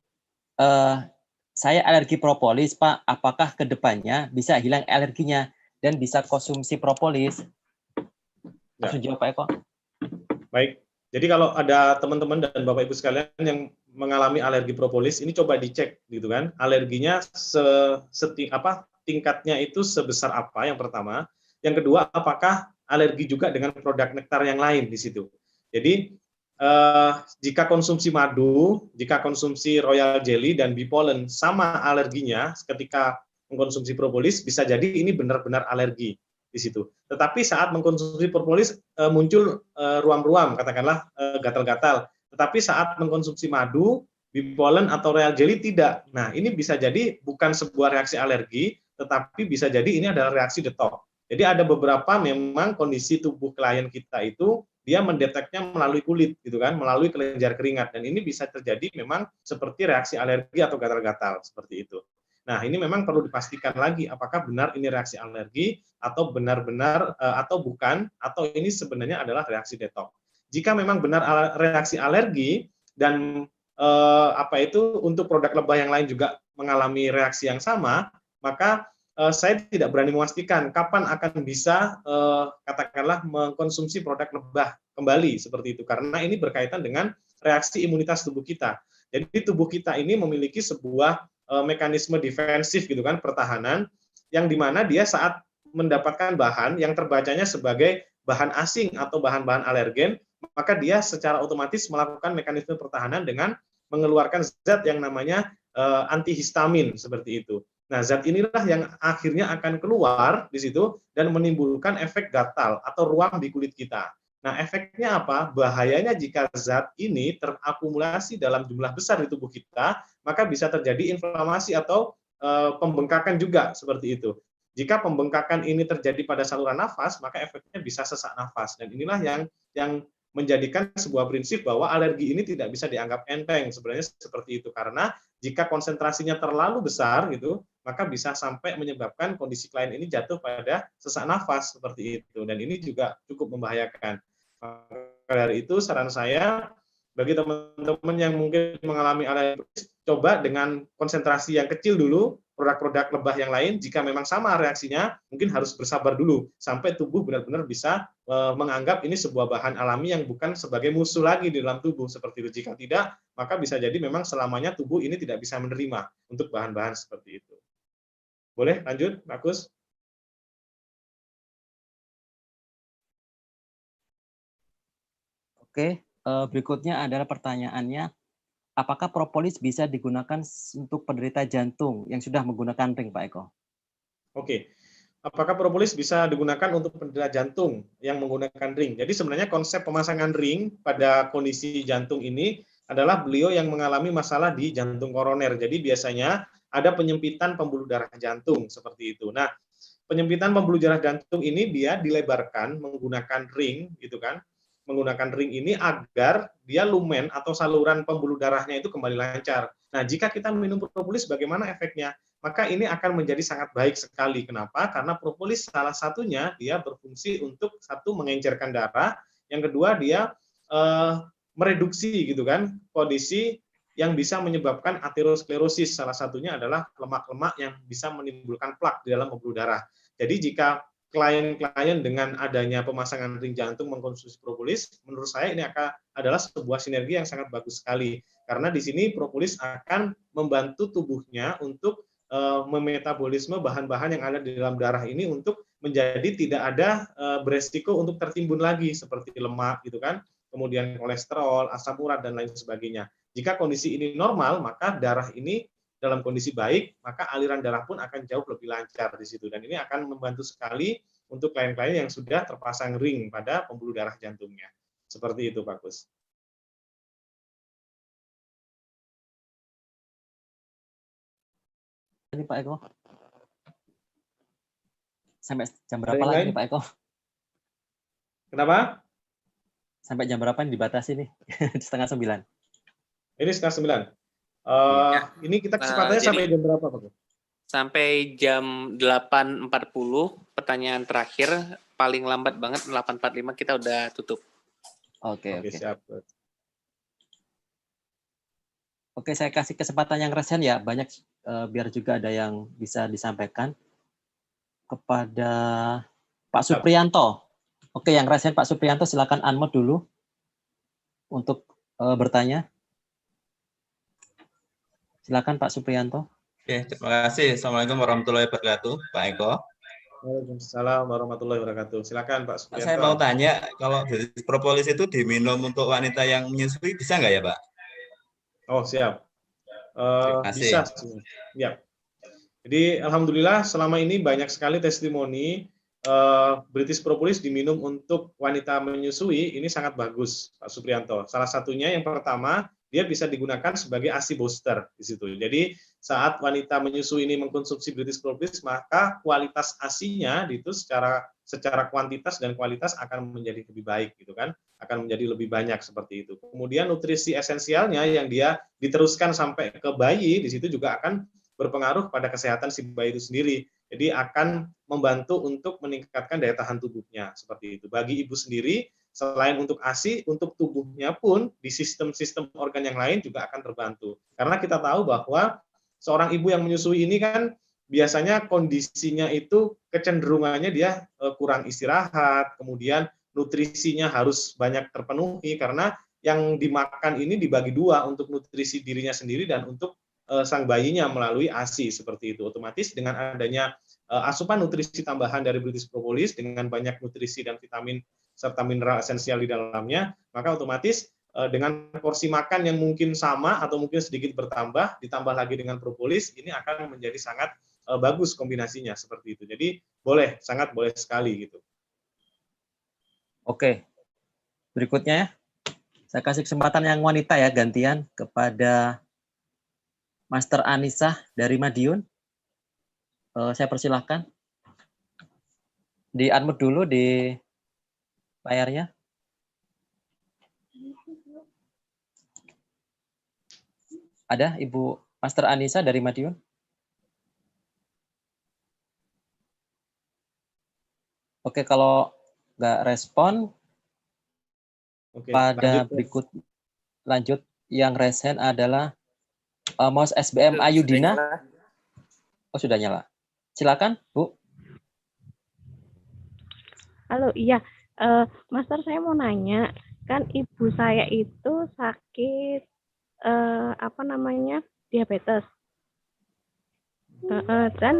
Saya alergi propolis, Pak. Apakah kedepannya bisa hilang alerginya dan bisa konsumsi propolis? Langsung jawab, Pak Eko. Baik. Jadi kalau ada teman-teman dan Bapak Ibu sekalian yang mengalami alergi propolis, ini coba dicek gitu kan. Alerginya tingkatnya itu sebesar apa yang pertama. Yang kedua, apakah alergi juga dengan produk nektar yang lain di situ. Jadi jika konsumsi madu, jika konsumsi royal jelly dan bee pollen sama alerginya ketika mengkonsumsi propolis, bisa jadi ini benar-benar alergi di situ. Tetapi saat mengkonsumsi propolis muncul ruam-ruam, katakanlah gatal-gatal. Tetapi saat mengkonsumsi madu, bee pollen atau royal jelly tidak. Nah, ini bisa jadi bukan sebuah reaksi alergi, tetapi bisa jadi ini adalah reaksi detox. Jadi ada beberapa memang kondisi tubuh klien kita itu dia mendeteknya melalui kulit gitu kan, melalui kelenjar keringat, dan ini bisa terjadi memang seperti reaksi alergi atau gatal-gatal seperti itu. Nah, ini memang perlu dipastikan lagi apakah benar ini reaksi alergi atau benar-benar atau bukan, atau ini sebenarnya adalah reaksi detox. Jika memang benar reaksi alergi dan untuk produk lebah yang lain juga mengalami reaksi yang sama, maka saya tidak berani memastikan kapan akan bisa katakanlah mengkonsumsi produk lebah kembali seperti itu, karena ini berkaitan dengan reaksi imunitas tubuh kita. Jadi tubuh kita ini memiliki sebuah mekanisme defensif gitu kan, pertahanan, yang dimana dia saat mendapatkan bahan yang terbacanya sebagai bahan asing atau bahan-bahan alergen, maka dia secara otomatis melakukan mekanisme pertahanan dengan mengeluarkan zat yang namanya antihistamin seperti itu. Nah, zat inilah yang akhirnya akan keluar di situ dan menimbulkan efek gatal atau ruam di kulit kita. Nah, efeknya apa? Bahayanya jika zat ini terakumulasi dalam jumlah besar di tubuh kita, maka bisa terjadi inflamasi atau pembengkakan juga seperti itu. Jika pembengkakan ini terjadi pada saluran nafas, maka efeknya bisa sesak nafas. Dan inilah yang menjadikan sebuah prinsip bahwa alergi ini tidak bisa dianggap enteng. Sebenarnya seperti itu, karena jika konsentrasinya terlalu besar gitu, maka bisa sampai menyebabkan kondisi klien ini jatuh pada sesak nafas seperti itu. Dan ini juga cukup membahayakan. Maka dari itu saran saya bagi teman-teman yang mungkin mengalami alergi, coba dengan konsentrasi yang kecil dulu produk-produk lebah yang lain. Jika memang sama reaksinya, mungkin harus bersabar dulu sampai tubuh benar-benar bisa menganggap ini sebuah bahan alami yang bukan sebagai musuh lagi di dalam tubuh seperti itu. Jika tidak, maka bisa jadi memang selamanya tubuh ini tidak bisa menerima untuk bahan-bahan seperti itu. Boleh lanjut, Bagus? Oke, berikutnya adalah pertanyaannya, apakah propolis bisa digunakan untuk penderita jantung yang sudah menggunakan ring, Pak Eko? Oke, apakah propolis bisa digunakan untuk penderita jantung yang menggunakan ring. Jadi sebenarnya konsep pemasangan ring pada kondisi jantung ini adalah beliau yang mengalami masalah di jantung koroner. Jadi biasanya ada penyempitan pembuluh darah jantung seperti itu. Nah, penyempitan pembuluh darah jantung ini dia dilebarkan menggunakan ring gitu kan. Menggunakan ring ini agar dia lumen atau saluran pembuluh darahnya itu kembali lancar. Nah, jika kita minum propolis bagaimana efeknya? Maka ini akan menjadi sangat baik sekali. Kenapa? Karena propolis salah satunya dia berfungsi untuk satu mengencerkan darah, yang kedua dia mereduksi gitu kan kondisi yang bisa menyebabkan aterosklerosis. Salah satunya adalah lemak-lemak yang bisa menimbulkan plak di dalam pembuluh darah. Jadi jika klien-klien dengan adanya pemasangan ring jantung mengkonsumsi propolis, menurut saya ini adalah sebuah sinergi yang sangat bagus sekali. Karena di sini propolis akan membantu tubuhnya untuk memetabolisme bahan-bahan yang ada di dalam darah ini untuk menjadi tidak ada beresiko untuk tertimbun lagi seperti lemak gitu kan, kemudian kolesterol, asam urat dan lain sebagainya. Jika kondisi ini normal, maka darah ini dalam kondisi baik, maka aliran darah pun akan jauh lebih lancar di situ. Dan ini akan membantu sekali untuk klien-klien yang sudah terpasang ring pada pembuluh darah jantungnya. Seperti itu, Pak Kus. Ini Pak Eko. Sampai jam berapa lagi nih Pak Eko? Kenapa? Sampai jam berapa nih dibatasi nih? 8:30. Ini 8:30. Ini kita kesempatannya sampai jam berapa, Pak? Sampai jam 8.40, pertanyaan terakhir, paling lambat banget 8.45 kita udah tutup. Oke. Siap. Oke, saya kasih kesempatan yang resen ya, banyak biar juga ada yang bisa disampaikan kepada Pak Supriyanto. Oke, yang resen Pak Supriyanto silakan unmute dulu untuk bertanya. Silakan Pak Supriyanto. Oke, terima kasih. Assalamualaikum warahmatullahi wabarakatuh, Pak Eko. Waalaikumsalam warahmatullahi wabarakatuh. Silakan Pak Supriyanto. Saya mau tanya, kalau propolis itu diminum untuk wanita yang menyusui bisa nggak ya, Pak? Oh, siap. Terima kasih. Bisa. Ya. Jadi alhamdulillah selama ini banyak sekali testimoni British Propolis diminum untuk wanita menyusui, ini sangat bagus, Pak Supriyanto. Salah satunya yang pertama, dia bisa digunakan sebagai ASI booster di situ. Jadi saat wanita menyusui ini mengkonsumsi British Propolis, maka kualitas ASI-nya itu secara kuantitas dan kualitas akan menjadi lebih baik gitu kan, akan menjadi lebih banyak seperti itu. Kemudian nutrisi esensialnya yang dia diteruskan sampai ke bayi di situ juga akan berpengaruh pada kesehatan si bayi itu sendiri. Jadi akan membantu untuk meningkatkan daya tahan tubuhnya seperti itu. Bagi ibu sendiri, selain untuk ASI, untuk tubuhnya pun di sistem-sistem organ yang lain juga akan terbantu. Karena kita tahu bahwa seorang ibu yang menyusui ini kan biasanya kondisinya itu kecenderungannya dia kurang istirahat, kemudian nutrisinya harus banyak terpenuhi karena yang dimakan ini dibagi dua untuk nutrisi dirinya sendiri dan untuk sang bayinya melalui ASI seperti itu. Otomatis dengan adanya asupan nutrisi tambahan dari British Propolis dengan banyak nutrisi dan vitamin serta mineral esensial di dalamnya, maka otomatis dengan porsi makan yang mungkin sama atau mungkin sedikit bertambah, ditambah lagi dengan propolis, ini akan menjadi sangat bagus kombinasinya seperti itu. Jadi boleh, sangat boleh sekali gitu. Oke, berikutnya ya, saya kasih kesempatan yang wanita ya, gantian kepada Master Anissa dari Madiun. Saya persilahkan. Di-unmute dulu di layarnya. Ada Ibu Master Anissa dari Madiun? Oke, kalau nggak respon, pada berikut lanjut yang resen adalah Mas SBM Ayudina. Oh, sudah nyala. Silakan, Bu. Halo, iya. Master, saya mau nanya, kan ibu saya itu sakit diabetes. Dan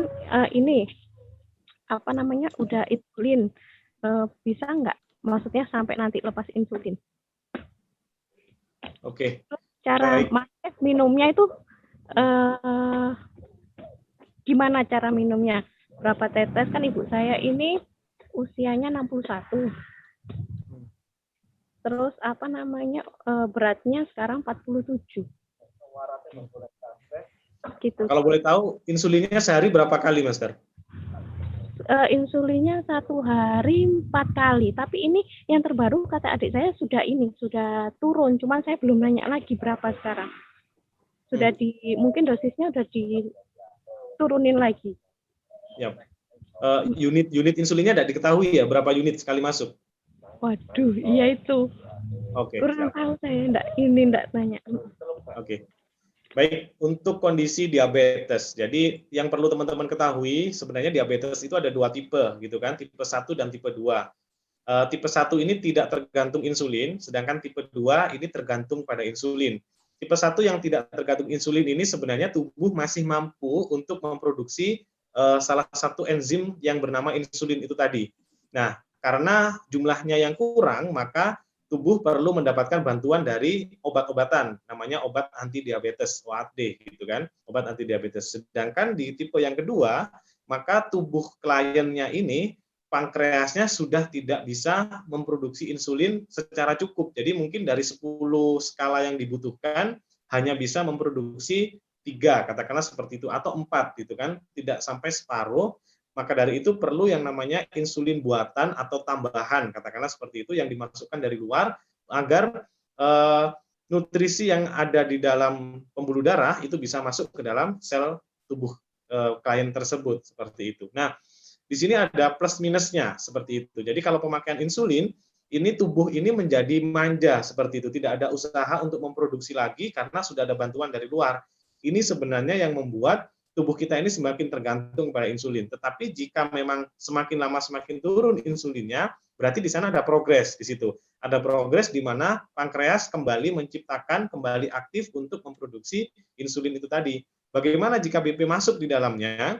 ini udah insulin. Bisa nggak? Maksudnya sampai nanti lepas insulin. Oke. Cara minumnya itu gimana cara minumnya? berapa tetes, kan ibu saya ini usianya 61. Terus apa namanya, beratnya sekarang 47. Gitu. Kalau boleh tahu, insulinnya sehari berapa kali, Master? Insulinnya 1 hari 4 kali. Tapi ini yang terbaru kata adik saya sudah turun. Cuman saya belum nanya lagi berapa sekarang. Sudah mungkin dosisnya udah diturunin lagi. Ya. Unit insulinnya tidak diketahui ya, berapa unit sekali masuk? Waduh, iya itu. Oke. Kurang tahu saya, enggak nanya. Oke. Baik, untuk kondisi diabetes. Jadi yang perlu teman-teman ketahui, sebenarnya diabetes itu ada 2 tipe, gitu kan, tipe 1 dan tipe 2. Tipe 1 ini tidak tergantung insulin, sedangkan tipe 2 ini tergantung pada insulin. Tipe 1 yang tidak tergantung insulin ini sebenarnya tubuh masih mampu untuk memproduksi salah satu enzim yang bernama insulin itu tadi. Nah, karena jumlahnya yang kurang, maka tubuh perlu mendapatkan bantuan dari obat-obatan, namanya obat anti diabetes, OAD, gitu kan, obat anti diabetes. Sedangkan di tipe yang kedua, maka tubuh kliennya ini, pankreasnya sudah tidak bisa memproduksi insulin secara cukup. Jadi mungkin dari 10 skala yang dibutuhkan, hanya bisa memproduksi 3, katakanlah seperti itu, atau 4, gitu kan, tidak sampai separuh. Maka dari itu perlu yang namanya insulin buatan atau tambahan, katakanlah seperti itu, yang dimasukkan dari luar agar nutrisi yang ada di dalam pembuluh darah itu bisa masuk ke dalam sel tubuh klien tersebut, seperti itu. Nah, di sini ada plus minusnya seperti itu. Jadi kalau pemakaian insulin, ini tubuh ini menjadi manja seperti itu, tidak ada usaha untuk memproduksi lagi karena sudah ada bantuan dari luar. Ini sebenarnya yang membuat tubuh kita ini semakin tergantung pada insulin. Tetapi jika memang semakin lama semakin turun insulinnya, berarti di sana ada progres di situ. Ada progres di mana pankreas kembali menciptakan, kembali aktif untuk memproduksi insulin itu tadi. Bagaimana jika BP masuk di dalamnya?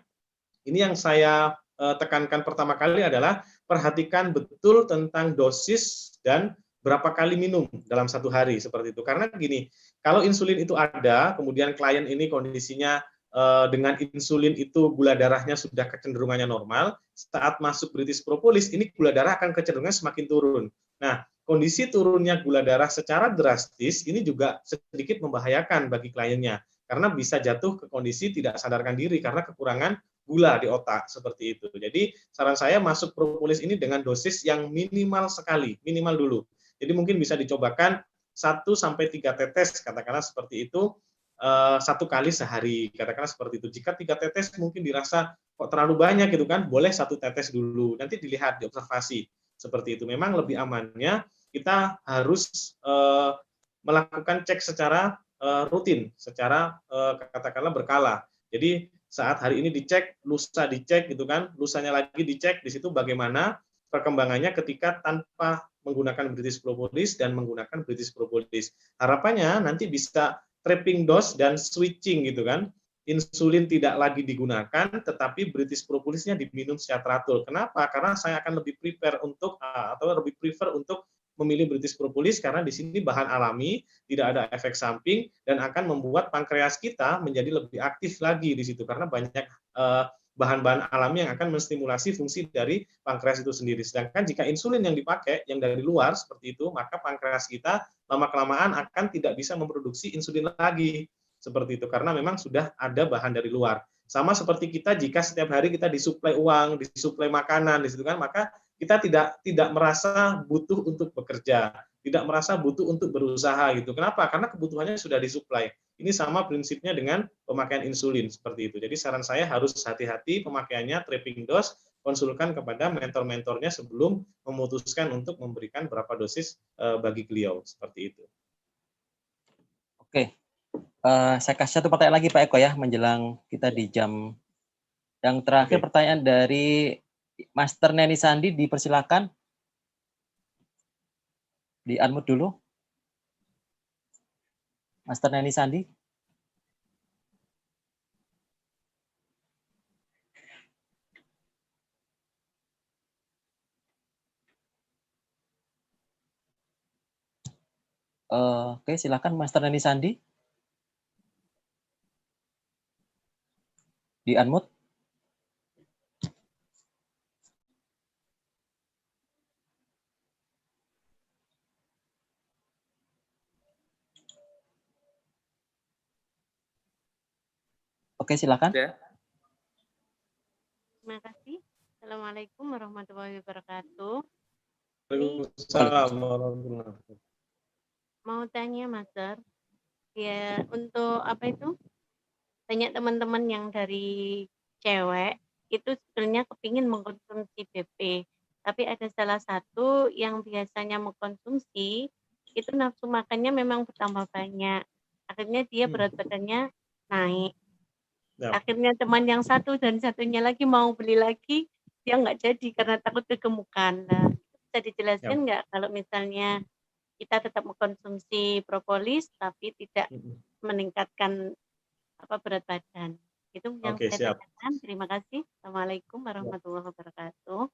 Ini yang saya tekankan pertama kali adalah perhatikan betul tentang dosis dan berapa kali minum dalam 1 hari seperti itu. Karena gini, kalau insulin itu ada, kemudian klien ini kondisinya dengan insulin itu gula darahnya sudah kecenderungannya normal, saat masuk British Propolis, ini gula darah akan kecenderungannya semakin turun. Nah, kondisi turunnya gula darah secara drastis, ini juga sedikit membahayakan bagi kliennya, karena bisa jatuh ke kondisi tidak sadarkan diri, karena kekurangan gula di otak, seperti itu. Jadi, saran saya masuk propolis ini dengan dosis yang minimal sekali, minimal dulu. Jadi mungkin bisa dicobakan 1-3 tetes, katakanlah seperti itu, 1 kali sehari, katakanlah seperti itu. Jika 3 tetes mungkin dirasa kok terlalu banyak gitu kan, boleh 1 tetes dulu, nanti dilihat, diobservasi, seperti itu. Memang lebih amannya kita harus melakukan cek secara rutin, secara katakanlah berkala. Jadi saat hari ini dicek, lusa dicek gitu kan, lusanya lagi dicek, di situ bagaimana perkembangannya ketika tanpa menggunakan British Propolis dan menggunakan British Propolis. Harapannya nanti bisa trapping dose dan switching gitu kan. Insulin tidak lagi digunakan, tetapi British Propolisnya diminum secara teratur. Kenapa? Karena saya akan lebih prefer untuk memilih British Propolis karena di sini bahan alami, tidak ada efek samping dan akan membuat pankreas kita menjadi lebih aktif lagi di situ karena banyak bahan-bahan alami yang akan menstimulasi fungsi dari pankreas itu sendiri. Sedangkan jika insulin yang dipakai yang dari luar seperti itu, maka pankreas kita lama-kelamaan akan tidak bisa memproduksi insulin lagi. Seperti itu karena memang sudah ada bahan dari luar. Sama seperti kita jika setiap hari kita disuplai uang, disuplai makanan di situ kan, maka kita tidak merasa butuh untuk bekerja, tidak merasa butuh untuk berusaha gitu. Kenapa? Karena kebutuhannya sudah disuplai. Ini sama prinsipnya dengan pemakaian insulin seperti itu. Jadi saran saya harus hati-hati pemakaiannya, trapping dose, konsulkan kepada mentor-mentornya sebelum memutuskan untuk memberikan berapa dosis bagi beliau seperti itu. Oke, saya kasih 1 pertanyaan lagi Pak Eko ya menjelang kita di jam. Yang terakhir pertanyaan dari Master Neni Sandi, dipersilakan. Di-unmute dulu. Master Neni Sandi. Oke, silakan Master Neni Sandi. Di-unmute. Oke, silakan. Sudah. Terima kasih. Assalamualaikum warahmatullahi wabarakatuh. Waalaikumsalam warahmatullahi wabarakatuh. Mau tanya, Master, ya untuk apa itu? Banyak teman-teman yang dari cewek itu sebenarnya kepingin mengkonsumsi BP, tapi ada salah satu yang biasanya mengkonsumsi itu nafsu makannya memang bertambah banyak. Akhirnya dia berat badannya naik. Akhirnya teman yang satu dan satunya lagi mau beli lagi, dia nggak jadi karena takut kegemukan. Nah, bisa dijelaskan nggak kalau misalnya kita tetap mengkonsumsi propolis tapi tidak meningkatkan berat badan? Itu yang saya tanyakan. Terima kasih. Assalamualaikum warahmatullahi wabarakatuh.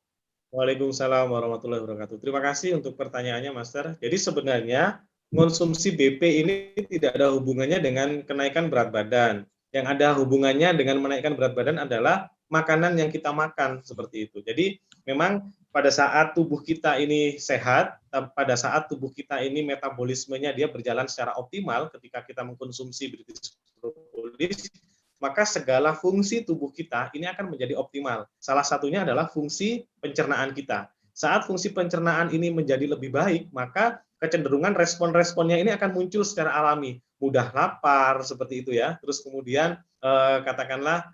Waalaikumsalam warahmatullahi wabarakatuh. Terima kasih untuk pertanyaannya, Master. Jadi sebenarnya konsumsi BP ini tidak ada hubungannya dengan kenaikan berat badan. Yang ada hubungannya dengan menaikkan berat badan adalah makanan yang kita makan, seperti itu. Jadi memang pada saat tubuh kita ini sehat, pada saat tubuh kita ini metabolismenya dia berjalan secara optimal ketika kita mengkonsumsi British propolis, maka segala fungsi tubuh kita ini akan menjadi optimal. Salah satunya adalah fungsi pencernaan kita. Saat fungsi pencernaan ini menjadi lebih baik, maka kecenderungan respon-responnya ini akan muncul secara alami. Mudah lapar, seperti itu ya. Terus kemudian katakanlah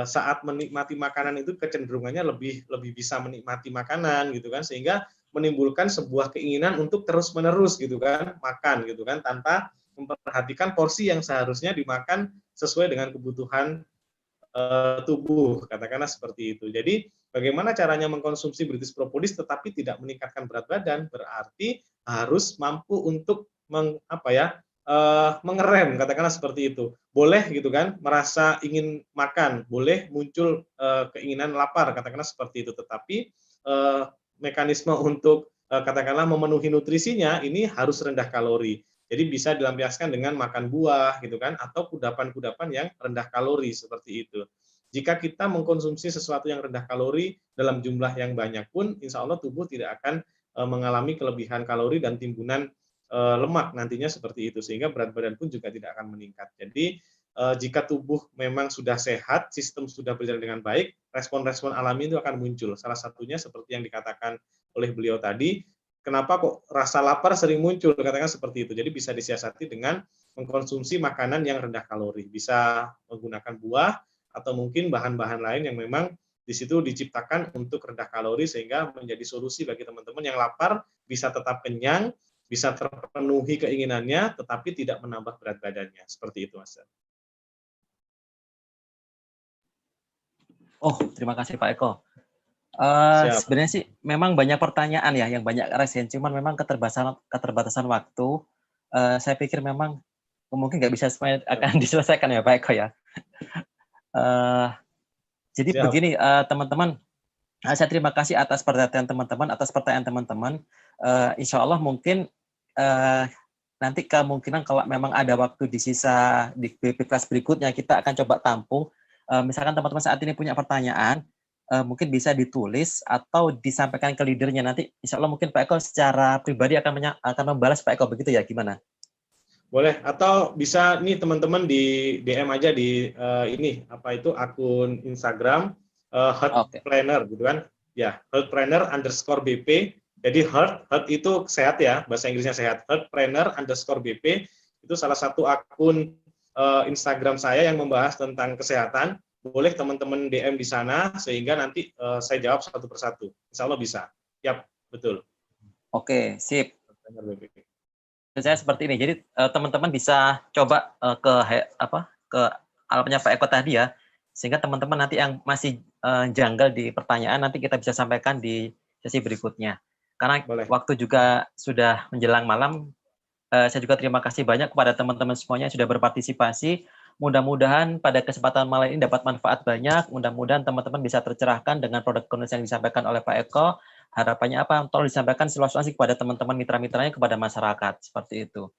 saat menikmati makanan itu kecenderungannya lebih bisa menikmati makanan gitu kan, sehingga menimbulkan sebuah keinginan untuk terus-menerus gitu kan, makan gitu kan, tanpa memperhatikan porsi yang seharusnya dimakan sesuai dengan kebutuhan tubuh, katakanlah seperti itu. Jadi bagaimana caranya mengkonsumsi British propolis tetapi tidak meningkatkan berat badan? Berarti harus mampu untuk mengerem, katakanlah seperti itu. Boleh gitu kan, merasa ingin makan, boleh muncul keinginan lapar, katakanlah seperti itu. Tetapi mekanisme untuk katakanlah memenuhi nutrisinya ini harus rendah kalori. Jadi bisa dilampiaskan dengan makan buah gitu kan, atau kudapan-kudapan yang rendah kalori seperti itu. Jika kita mengkonsumsi sesuatu yang rendah kalori dalam jumlah yang banyak pun, insya Allah tubuh tidak akan mengalami kelebihan kalori dan timbunan lemak nantinya seperti itu, sehingga berat badan pun juga tidak akan meningkat. Jadi jika tubuh memang sudah sehat, sistem sudah berjalan dengan baik, respon-respon alami itu akan muncul. Salah satunya seperti yang dikatakan oleh beliau tadi, kenapa kok rasa lapar sering muncul, katakan seperti itu. Jadi bisa disiasati dengan mengkonsumsi makanan yang rendah kalori. Bisa menggunakan buah atau mungkin bahan-bahan lain yang memang di situ diciptakan untuk rendah kalori, sehingga menjadi solusi bagi teman-teman yang lapar, bisa tetap kenyang, bisa terpenuhi keinginannya, tetapi tidak menambah berat badannya. Seperti itu, Mas. Oh, terima kasih Pak Eko. Sebenarnya sih memang banyak pertanyaan ya, yang banyak resen, cuman memang keterbatasan waktu. Saya pikir memang mungkin nggak bisa semuanya akan diselesaikan ya Pak Eko ya. Jadi begini teman-teman, saya terima kasih atas perhatian teman-teman, atas pertanyaan teman-teman. Insya Allah mungkin nanti kemungkinan kalau memang ada waktu di sisa di BP kelas berikutnya, kita akan coba tampung. Misalkan teman-teman saat ini punya pertanyaan, mungkin bisa ditulis atau disampaikan ke leadernya. Nanti insya Allah mungkin Pak Eko secara pribadi akan membalas Pak Eko, begitu ya, gimana? Boleh, atau bisa nih teman-teman di DM aja di akun Instagram Health Planner gitu kan, ya, Health Planner _BP. Jadi heart itu sehat ya, bahasa Inggrisnya sehat. Health Planner _BP itu salah satu akun Instagram saya yang membahas tentang kesehatan. Boleh teman-teman DM di sana sehingga nanti saya jawab satu persatu. Insya Allah bisa. Yap, betul. Oke, sip. Saya seperti ini. Jadi teman-teman bisa coba ke alamatnya Pak Eko tadi ya, sehingga teman-teman nanti yang masih janggal di pertanyaan nanti kita bisa sampaikan di sesi berikutnya. Karena waktu juga sudah menjelang malam, saya juga terima kasih banyak kepada teman-teman semuanya yang sudah berpartisipasi. Mudah-mudahan pada kesempatan malam ini dapat manfaat banyak. Mudah-mudahan teman-teman bisa tercerahkan dengan produk kondisi yang disampaikan oleh Pak Eko. Harapannya apa? Tolong disampaikan seluas-luasnya kepada teman-teman mitra-mitranya, kepada masyarakat. Seperti itu.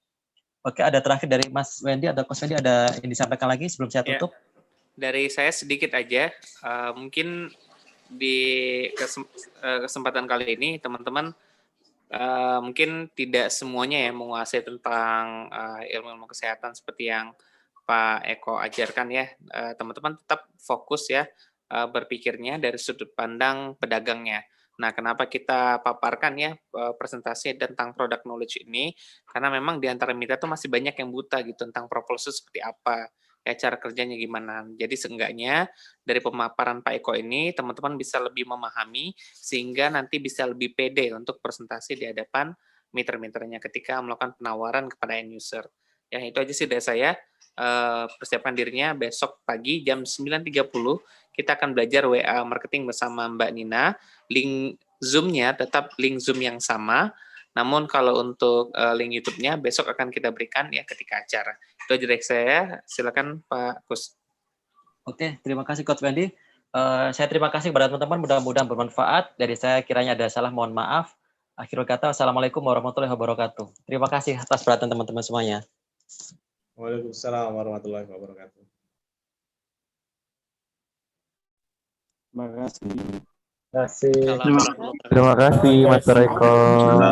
Oke, ada terakhir dari Mas Wendy atau Coach Wendy, ada yang disampaikan lagi sebelum saya tutup? Ya, dari saya sedikit aja. Mungkin di kesempatan kali ini teman-teman mungkin tidak semuanya ya menguasai tentang ilmu-ilmu kesehatan seperti yang Pak Eko ajarkan ya, teman-teman tetap fokus ya berpikirnya dari sudut pandang pedagangnya. Nah, kenapa kita paparkan ya presentasi tentang product knowledge ini? Karena memang di antara kita tuh masih banyak yang buta gitu tentang proposal seperti apa, ya cara kerjanya gimana. Jadi seenggaknya dari pemaparan Pak Eko ini teman-teman bisa lebih memahami sehingga nanti bisa lebih pede untuk presentasi di hadapan mitra-mitranya ketika melakukan penawaran kepada end user. Ya, itu aja sih dari saya. Persiapkan dirinya besok pagi jam 9.30 kita akan belajar WA marketing bersama Mbak Nina. Link Zoom-nya tetap link Zoom yang sama, namun kalau untuk link YouTube-nya besok akan kita berikan ya ketika acara. Itu aja dari saya. Silakan Pak Kus. Oke, terima kasih Coach Wendy. Saya terima kasih kepada teman-teman, mudah-mudahan bermanfaat. Dari saya kiranya ada salah, mohon maaf. Akhirul kata, wassalamualaikum warahmatullahi wabarakatuh. Terima kasih atas perhatian teman-teman semuanya. Waalaikumsalam warahmatullahi wabarakatuh. Terima kasih. Terima kasih Mas Eko.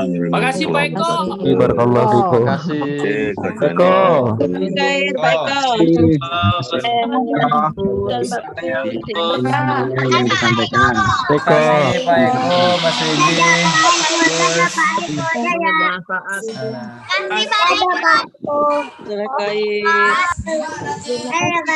Terima kasih Pak Eko. Barakallahu fikum. Terima kasih. Eko. Eko, Pak Eko, Mas Edi. Terima kasih Pak Eko.